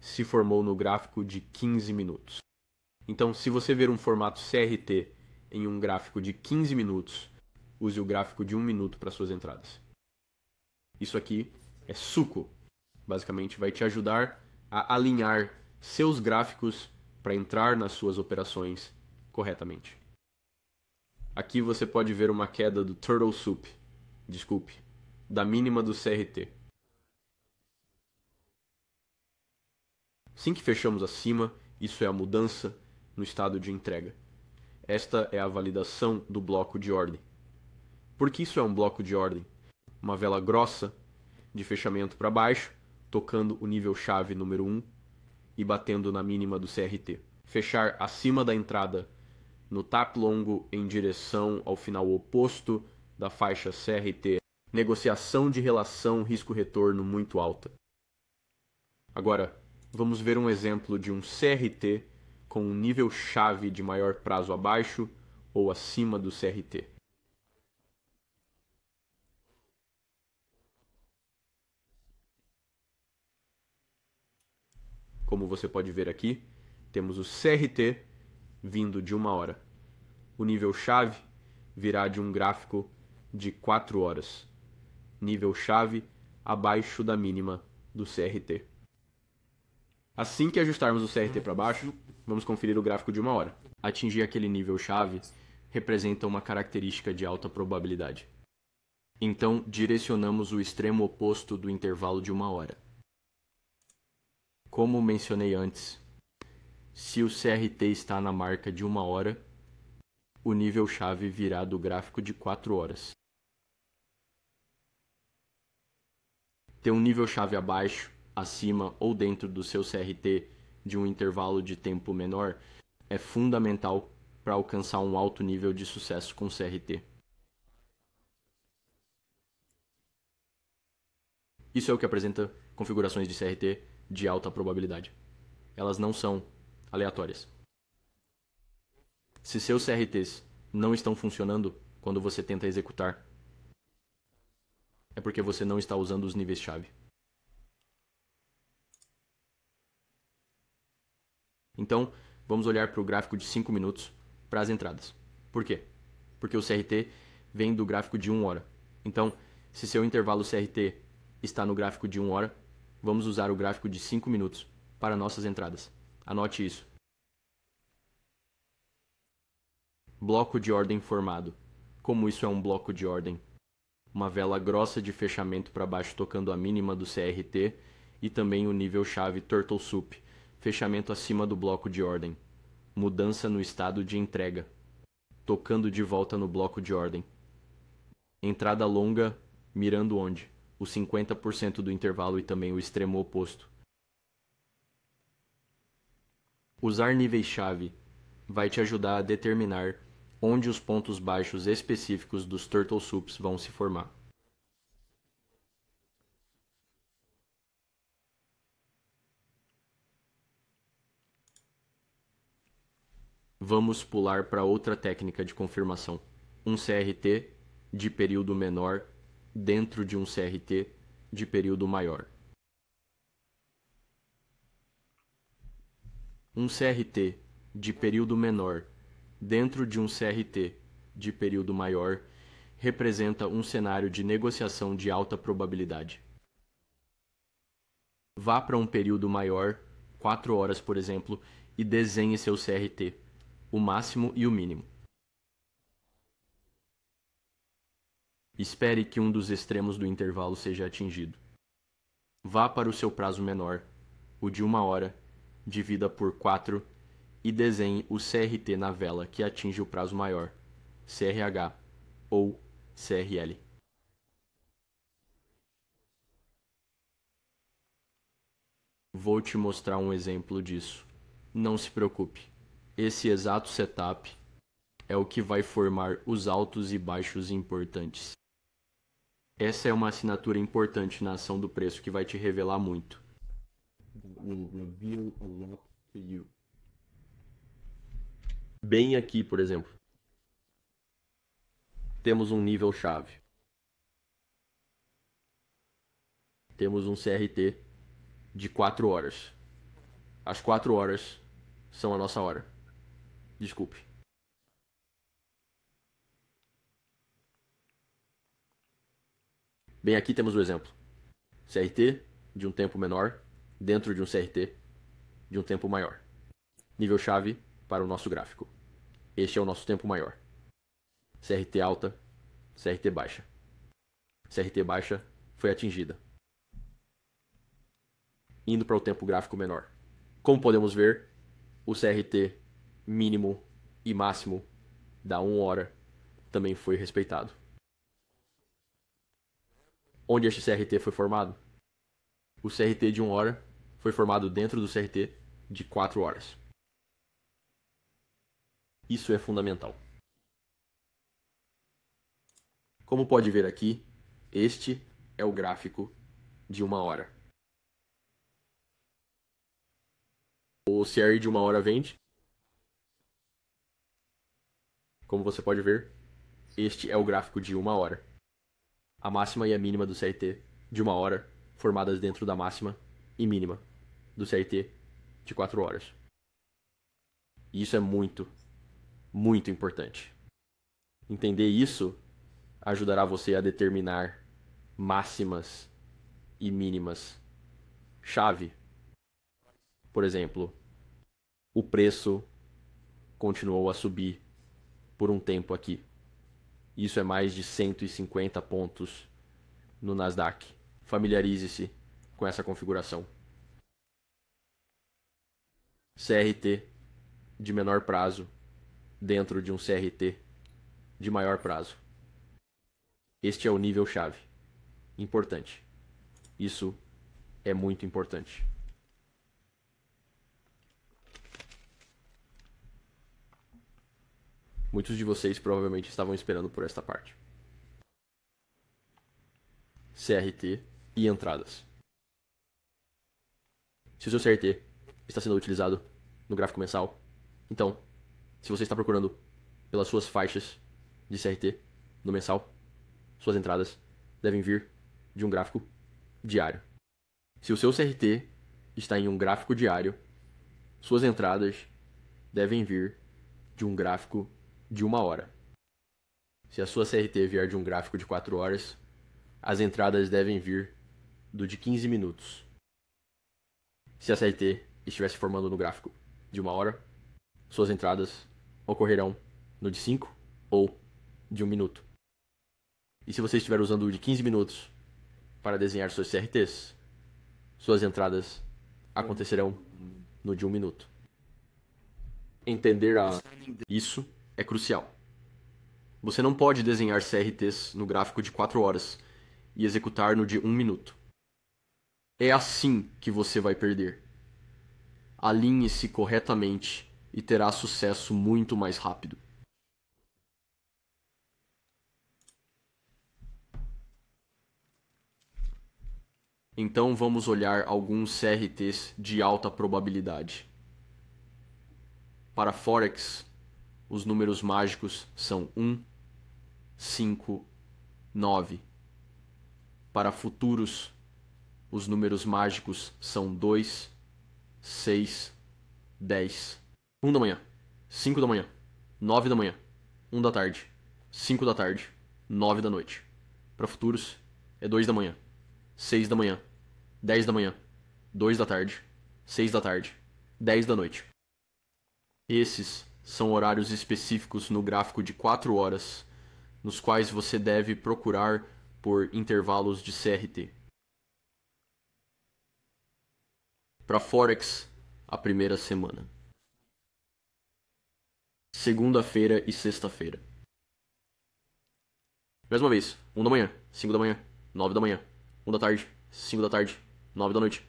se formou no gráfico de 15 minutos. Então, se você ver um formato CRT em um gráfico de 15 minutos, use o gráfico de 1 minuto para suas entradas. Isso aqui é suco. Basicamente, vai te ajudar a alinhar seus gráficos para entrar nas suas operações corretamente. Aqui você pode ver uma queda do Turtle Soup, da mínima do CRT. Assim que fechamos acima, isso é a mudança no estado de entrega. Esta é a validação do bloco de ordem. Por que isso é um bloco de ordem? Uma vela grossa de fechamento para baixo, tocando o nível-chave número 1 e batendo na mínima do CRT. Fechar acima da entrada no tap longo em direção ao final oposto da faixa CRT. Negociação de relação risco-retorno muito alta. Agora, vamos ver um exemplo de um CRT com um nível-chave de maior prazo abaixo ou acima do CRT. Como você pode ver aqui, temos o CRT vindo de 1 hora. O nível-chave virá de um gráfico de 4 horas. Nível-chave abaixo da mínima do CRT. Assim que ajustarmos o CRT para baixo, vamos conferir o gráfico de 1 hora. Atingir aquele nível-chave representa uma característica de alta probabilidade. Então, direcionamos o extremo oposto do intervalo de 1 hora. Como mencionei antes, se o CRT está na marca de 1 hora, o nível-chave virá do gráfico de 4 horas. Ter um nível-chave abaixo, acima ou dentro do seu CRT de um intervalo de tempo menor é fundamental para alcançar um alto nível de sucesso com CRT. Isso é o que apresenta configurações de CRT de alta probabilidade. Elas não são aleatórias. Se seus CRTs não estão funcionando quando você tenta executar, é porque você não está usando os níveis-chave. Então, vamos olhar para o gráfico de 5 minutos para as entradas. Por quê? Porque o CRT vem do gráfico de 1 hora. Então, se seu intervalo CRT está no gráfico de 1 hora, vamos usar o gráfico de 5 minutos para nossas entradas. Anote isso. Bloco de ordem formado. Como isso é um bloco de ordem? Uma vela grossa de fechamento para baixo tocando a mínima do CRT e também o nível-chave Turtle Soup, fechamento acima do bloco de ordem. Mudança no estado de entrega. Tocando de volta no bloco de ordem. Entrada longa, mirando onde? O 50% do intervalo e também o extremo oposto. Usar níveis-chave vai te ajudar a determinar onde os pontos baixos específicos dos Turtle Soups vão se formar. Vamos pular para outra técnica de confirmação. Um CRT de período menor dentro de um CRT de período maior. Um CRT de período menor dentro de um CRT de período maior representa um cenário de negociação de alta probabilidade. Vá para um período maior, 4 horas por exemplo, e desenhe seu CRT, o máximo e o mínimo. Espere que um dos extremos do intervalo seja atingido. Vá para o seu prazo menor, o de 1 hora, divida por 4 e desenhe o CRT na vela que atinge o prazo maior, CRH ou CRL. Vou te mostrar um exemplo disso. Não se preocupe. Esse exato setup é o que vai formar os altos e baixos importantes. Essa é uma assinatura importante na ação do preço que vai te revelar muito. Bem aqui, por exemplo, temos um nível chave. Temos um CRT de 4 horas. As 4 horas são a nossa hora. Desculpe. Bem, aqui temos o exemplo. CRT de um tempo menor dentro de um CRT de um tempo maior. Nível-chave para o nosso gráfico. Este é o nosso tempo maior. CRT alta, CRT baixa. CRT baixa foi atingida. Indo para o tempo gráfico menor. Como podemos ver, o CRT mínimo e máximo da 1 hora também foi respeitado. Onde este CRT foi formado? O CRT de 1 hora foi formado dentro do CRT de 4 horas. Isso é fundamental. Como pode ver aqui, este é o gráfico de 1 hora. O CR de 1 hora vende. Como você pode ver, este é o gráfico de 1 hora. A máxima e a mínima do CRT de 1 hora formadas dentro da máxima e mínima do CRT de 4 horas. E isso é muito, muito importante. Entender isso ajudará você a determinar máximas e mínimas chave. Por exemplo, o preço continuou a subir por um tempo aqui. Isso é mais de 150 pontos no Nasdaq. Familiarize-se com essa configuração. CRT de menor prazo dentro de um CRT de maior prazo. Este é o nível-chave. Importante. Isso é muito importante. Muitos de vocês provavelmente estavam esperando por esta parte. CRT e entradas. Se o seu CRT está sendo utilizado no gráfico mensal, então, se você está procurando pelas suas faixas de CRT no mensal, suas entradas devem vir de um gráfico diário. Se o seu CRT está em um gráfico diário, suas entradas devem vir de um gráfico de 1 hora. Se a sua CRT vier de um gráfico de 4 horas, as entradas devem vir do de 15 minutos. Se a CRT estiver se formando no gráfico de 1 hora, suas entradas ocorrerão no de 5 ou de 1 minuto. E se você estiver usando o de 15 minutos para desenhar suas CRTs, suas entradas acontecerão no de 1 minuto. Entender isso é crucial. Você não pode desenhar CRTs no gráfico de 4 horas e executar no de 1 minuto. É assim que você vai perder. Alinhe-se corretamente e terá sucesso muito mais rápido. Então vamos olhar alguns CRTs de alta probabilidade. Para Forex, os números mágicos são 1, 5, 9. Para futuros, os números mágicos são 2, 6, 10. 1 da manhã, 5 da manhã, 9 da manhã, 1 da tarde, 5 da tarde, 9 da noite. Para futuros, é 2 da manhã, 6 da manhã, 10 da manhã, 2 da tarde, 6 da tarde, 10 da noite. Esses são horários específicos no gráfico de 4 horas, nos quais você deve procurar por intervalos de CRT. Para Forex, a primeira semana. Segunda-feira e sexta-feira. Mais uma vez. 1 da manhã, 5 da manhã, 9 da manhã, 1 da tarde, 5 da tarde, 9 da noite.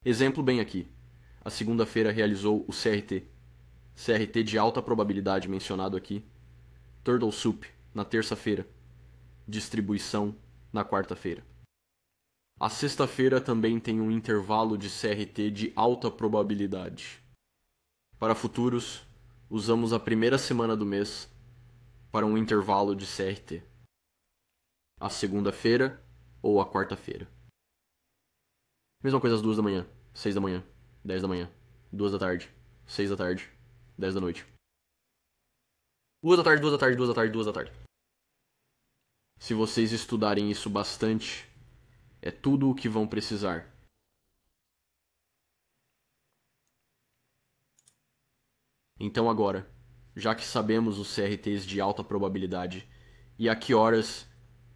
Exemplo bem aqui. A segunda-feira realizou o CRT. CRT de alta probabilidade mencionado aqui. Turtle Soup na terça-feira. Distribuição na quarta-feira. A sexta-feira também tem um intervalo de CRT de alta probabilidade. Para futuros, usamos a primeira semana do mês para um intervalo de CRT. A segunda-feira ou a quarta-feira. Mesma coisa às 2 da manhã, 6 da manhã, 10 da manhã, 2 da tarde, 6 da tarde, 10 da noite. 2 da tarde, 2 da tarde, 2 da tarde, 2 da tarde. Se vocês estudarem isso bastante, é tudo o que vão precisar. Então agora, já que sabemos os CRTs de alta probabilidade e a que horas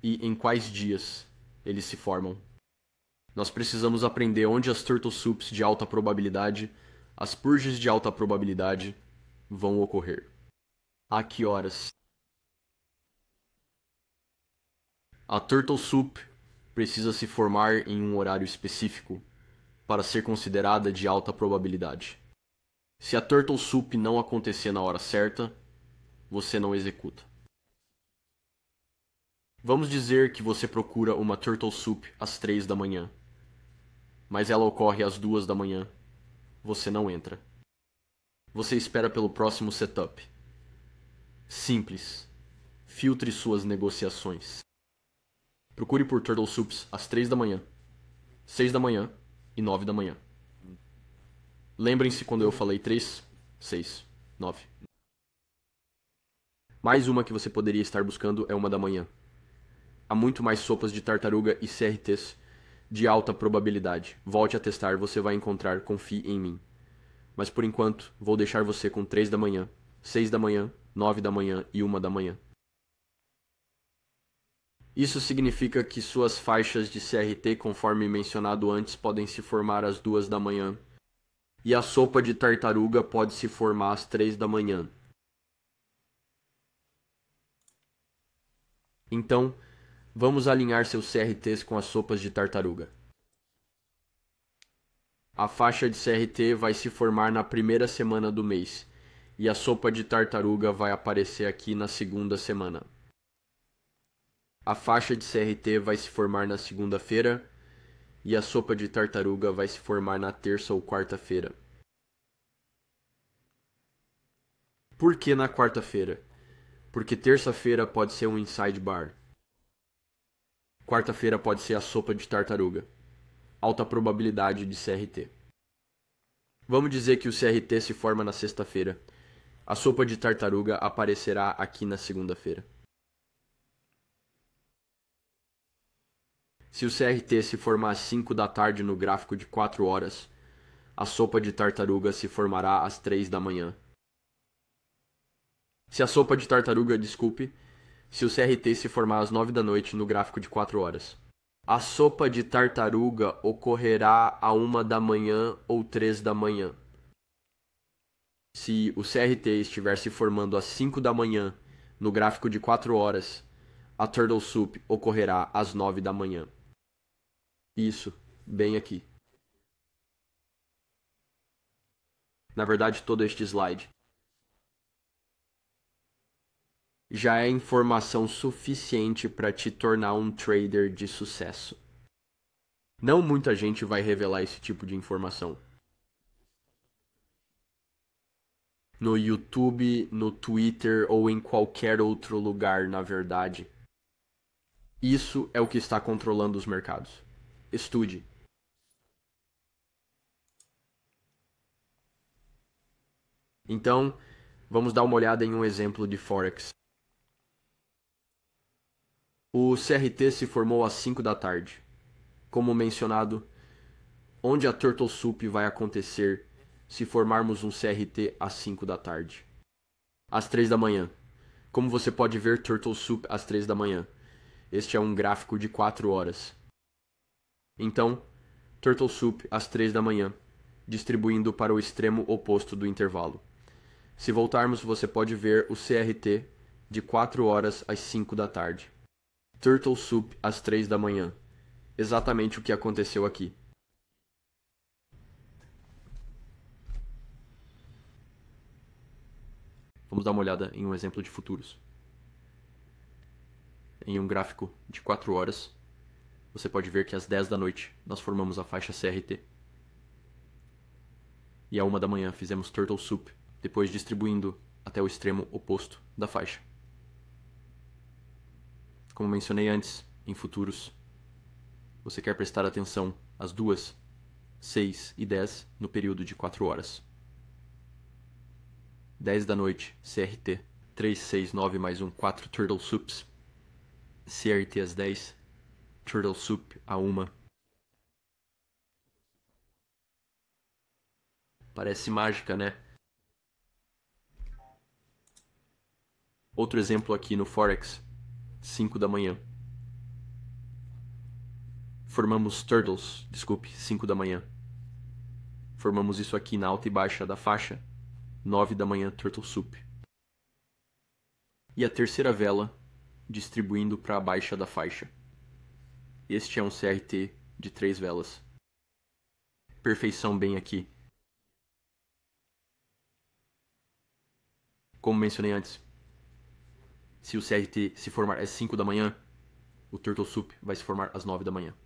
e em quais dias eles se formam, nós precisamos aprender onde as Turtle Soups de alta probabilidade, as purges de alta probabilidade, vão ocorrer. A que horas? A Turtle Soup precisa se formar em um horário específico para ser considerada de alta probabilidade. Se a Turtle Soup não acontecer na hora certa, você não executa. Vamos dizer que você procura uma Turtle Soup às 3 da manhã, mas ela ocorre às 2 da manhã. Você não entra. Você espera pelo próximo setup. Simples. Filtre suas negociações. Procure por Turtle Soups às 3 da manhã, 6 da manhã e 9 da manhã. Lembrem-se quando eu falei 3, 6, 9. Mais uma que você poderia estar buscando é 1 da manhã. Há muito mais sopas de tartaruga e CRTs de alta probabilidade. Volte a testar, você vai encontrar, confie em mim. Mas por enquanto, vou deixar você com 3 da manhã, 6 da manhã, 9 da manhã e 1 da manhã. Isso significa que suas faixas de CRT, conforme mencionado antes, podem se formar às 2 da manhã. E a sopa de tartaruga pode se formar às 3 da manhã. Então, vamos alinhar seus CRTs com as sopas de tartaruga. A faixa de CRT vai se formar na primeira semana do mês, e a sopa de tartaruga vai aparecer aqui na segunda semana. A faixa de CRT vai se formar na segunda-feira, e a sopa de tartaruga vai se formar na terça ou quarta-feira. Por que na quarta-feira? Porque terça-feira pode ser um inside bar. Quarta-feira pode ser a sopa de tartaruga. Alta probabilidade de CRT. Vamos dizer que o CRT se forma na sexta-feira. A sopa de tartaruga aparecerá aqui na segunda-feira. Se o CRT se formar às 5 da tarde no gráfico de 4 horas, a sopa de tartaruga se formará às 3 da manhã. Se o CRT se formar às 9 da noite no gráfico de 4 horas, a sopa de tartaruga ocorrerá à 1 da manhã ou 3 da manhã. Se o CRT estiver se formando às 5 da manhã no gráfico de 4 horas, a Turtle Soup ocorrerá às 9 da manhã. Isso, bem aqui. Na verdade, todo este slide já é informação suficiente para te tornar um trader de sucesso. Não muita gente vai revelar esse tipo de informação. No YouTube, no Twitter ou em qualquer outro lugar, na verdade. Isso é o que está controlando os mercados. Estude. Então, vamos dar uma olhada em um exemplo de Forex. O CRT se formou às 5 da tarde. Como mencionado, onde a Turtle Soup vai acontecer se formarmos um CRT às 5 da tarde? Às 3 da manhã. Como você pode ver, Turtle Soup às 3 da manhã. Este é um gráfico de 4 horas. Então, Turtle Soup às 3 da manhã, distribuindo para o extremo oposto do intervalo. Se voltarmos, você pode ver o CRT de 4 horas às 5 da tarde. Turtle Soup às 3 da manhã. Exatamente o que aconteceu aqui. Vamos dar uma olhada em um exemplo de futuros. Em um gráfico de 4 horas, você pode ver que às 10 da noite nós formamos a faixa CRT. E à 1 da manhã fizemos Turtle Soup, depois distribuindo até o extremo oposto da faixa. Como mencionei antes, em futuros, você quer prestar atenção às 2, 6 e 10 no período de 4 horas. 10 da noite, CRT, 3, 6, 9 mais 1, 4 Turtle Soups. CRT às 10, Turtle Soup à 1. Parece mágica, né? Outro exemplo aqui no Forex, 5 da manhã. Formamos Turtles, 5 da manhã. Formamos isso aqui na alta e baixa da faixa, 9 da manhã, Turtle Soup. E a terceira vela, distribuindo para a baixa da faixa. Este é um CRT de 3 velas. Perfeição bem aqui. Como mencionei antes, se o CRT se formar às 5 da manhã, o Turtle Soup vai se formar às 9 da manhã.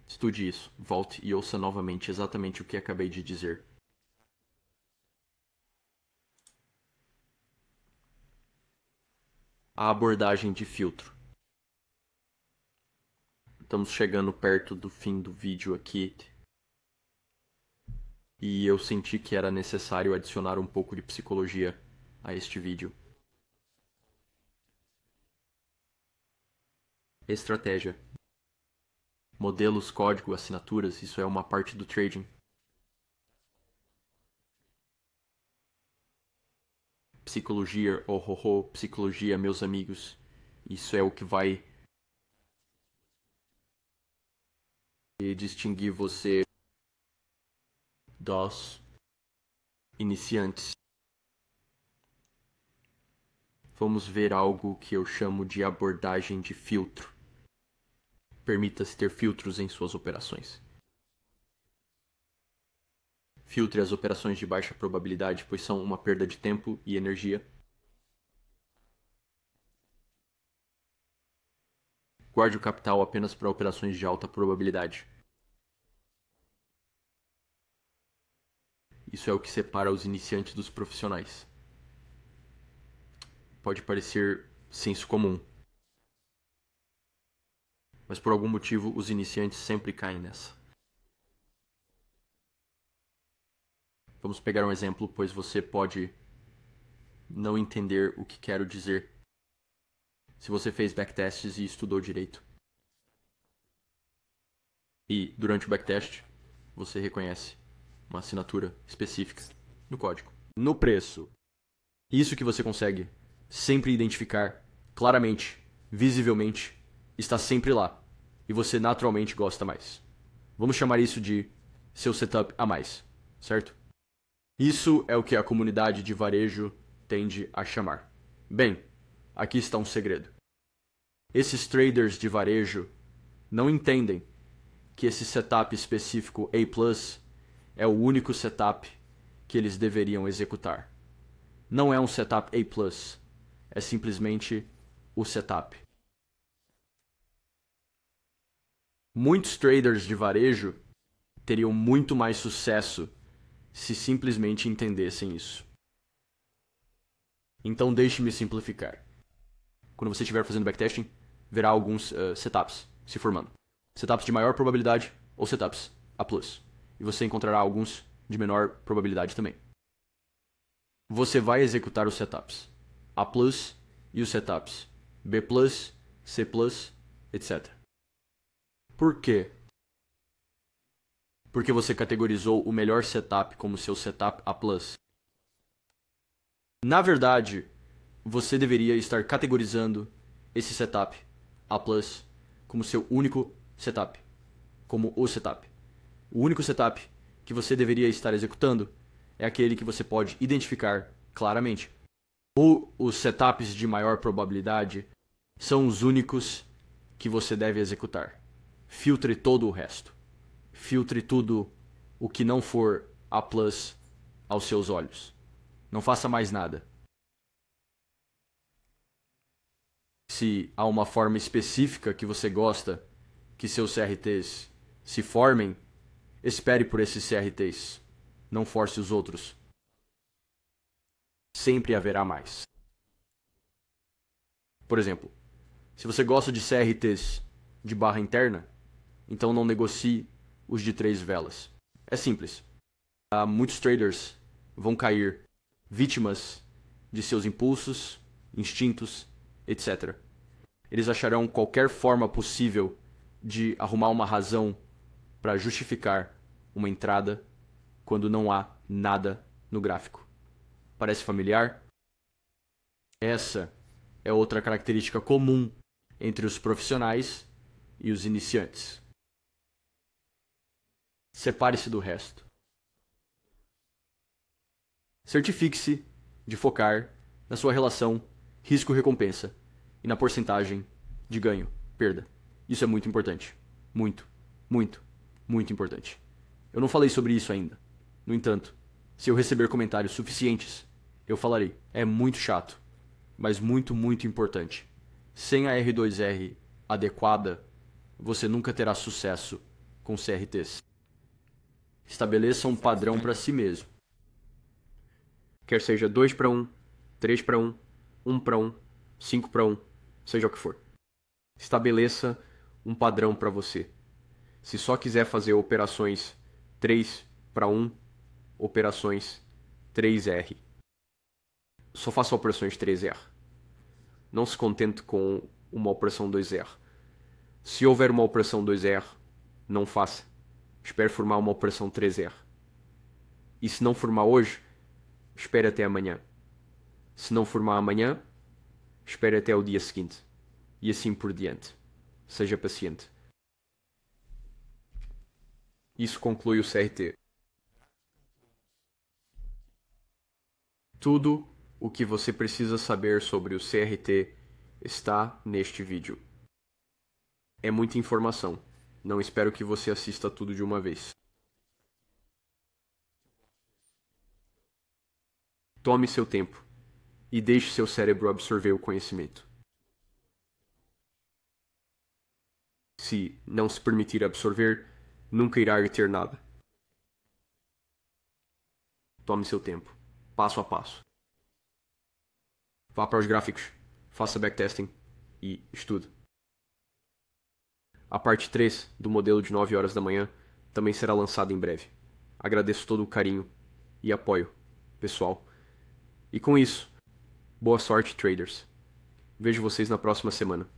Estude isso, volte e ouça novamente exatamente o que acabei de dizer. A abordagem de filtro. Estamos chegando perto do fim do vídeo aqui. E eu senti que era necessário adicionar um pouco de psicologia a este vídeo. Estratégia. Modelos, código, assinaturas, isso é uma parte do trading. Psicologia, psicologia, meus amigos, isso é o que vai distinguir você dos iniciantes. Vamos ver algo que eu chamo de abordagem de filtro. Permita-se ter filtros em suas operações. Filtre as operações de baixa probabilidade, pois são uma perda de tempo e energia. Guarde o capital apenas para operações de alta probabilidade. Isso é o que separa os iniciantes dos profissionais. Pode parecer senso comum, mas por algum motivo os iniciantes sempre caem nessa. Vamos pegar um exemplo, pois você pode não entender o que quero dizer se você fez backtests e estudou direito. E durante o backtest, você reconhece uma assinatura específica no código. No preço. Isso que você consegue sempre identificar claramente, visivelmente, está sempre lá. E você naturalmente gosta mais. Vamos chamar isso de seu setup a mais, certo? Isso é o que a comunidade de varejo tende a chamar. Bem, aqui está um segredo. Esses traders de varejo não entendem que esse setup específico A+, é o único setup que eles deveriam executar. Não é um setup A+, é simplesmente o setup. Muitos traders de varejo teriam muito mais sucesso se simplesmente entendessem isso. Então deixe-me simplificar. Quando você estiver fazendo backtesting, verá alguns setups se formando. Setups de maior probabilidade ou setups A+. E você encontrará alguns de menor probabilidade também. Você vai executar os setups A+, e os setups B+, C+, etc. Por quê? Porque você categorizou o melhor setup como seu setup A+. Na verdade, você deveria estar categorizando esse setup A+, como seu único setup, como o setup. O único setup que você deveria estar executando é aquele que você pode identificar claramente. ou os setups de maior probabilidade são os únicos que você deve executar. Filtre todo o resto. Filtre tudo o que não for A+ aos seus olhos. Não faça mais nada. Se há uma forma específica que você gosta que seus CRTs se formem, espere por esses CRTs. Não force os outros. Sempre haverá mais. Por exemplo, se você gosta de CRTs de barra interna, então não negocie os de 3 velas. É simples. Muitos traders vão cair vítimas de seus impulsos, instintos, etc. Eles acharão qualquer forma possível de arrumar uma razão para justificar uma entrada quando não há nada no gráfico. Parece familiar? Essa é outra característica comum entre os profissionais e os iniciantes. Separe-se do resto. Certifique-se de focar na sua relação risco-recompensa e na porcentagem de ganho-perda. Isso é muito importante. Muito, muito, muito importante. Eu não falei sobre isso ainda. No entanto, se eu receber comentários suficientes, eu falarei. É muito chato, mas muito, muito importante. Sem a R2R adequada, você nunca terá sucesso com CRTs. Estabeleça um padrão para si mesmo. Quer seja 2-1, 3-1, 1-1, 5-1, seja o que for. Estabeleça um padrão para você. Se só quiser fazer operações 3-1, operações 3R. Só faça operações 3R. Não se contente com uma operação 2R. Se houver uma operação 2R, não faça. Espere formar uma operação 3R. E se não formar hoje, espere até amanhã. Se não formar amanhã, espere até o dia seguinte. E assim por diante. Seja paciente. Isso conclui o CRT. Tudo o que você precisa saber sobre o CRT está neste vídeo. É muita informação. Não espero que você assista tudo de uma vez. Tome seu tempo e deixe seu cérebro absorver o conhecimento. Se não se permitir absorver, nunca irá reter nada. Tome seu tempo, passo a passo. Vá para os gráficos, faça backtesting e estude. A parte 3 do modelo de 9 horas da manhã também será lançada em breve. Agradeço todo o carinho e apoio, pessoal. E com isso, boa sorte, traders. Vejo vocês na próxima semana.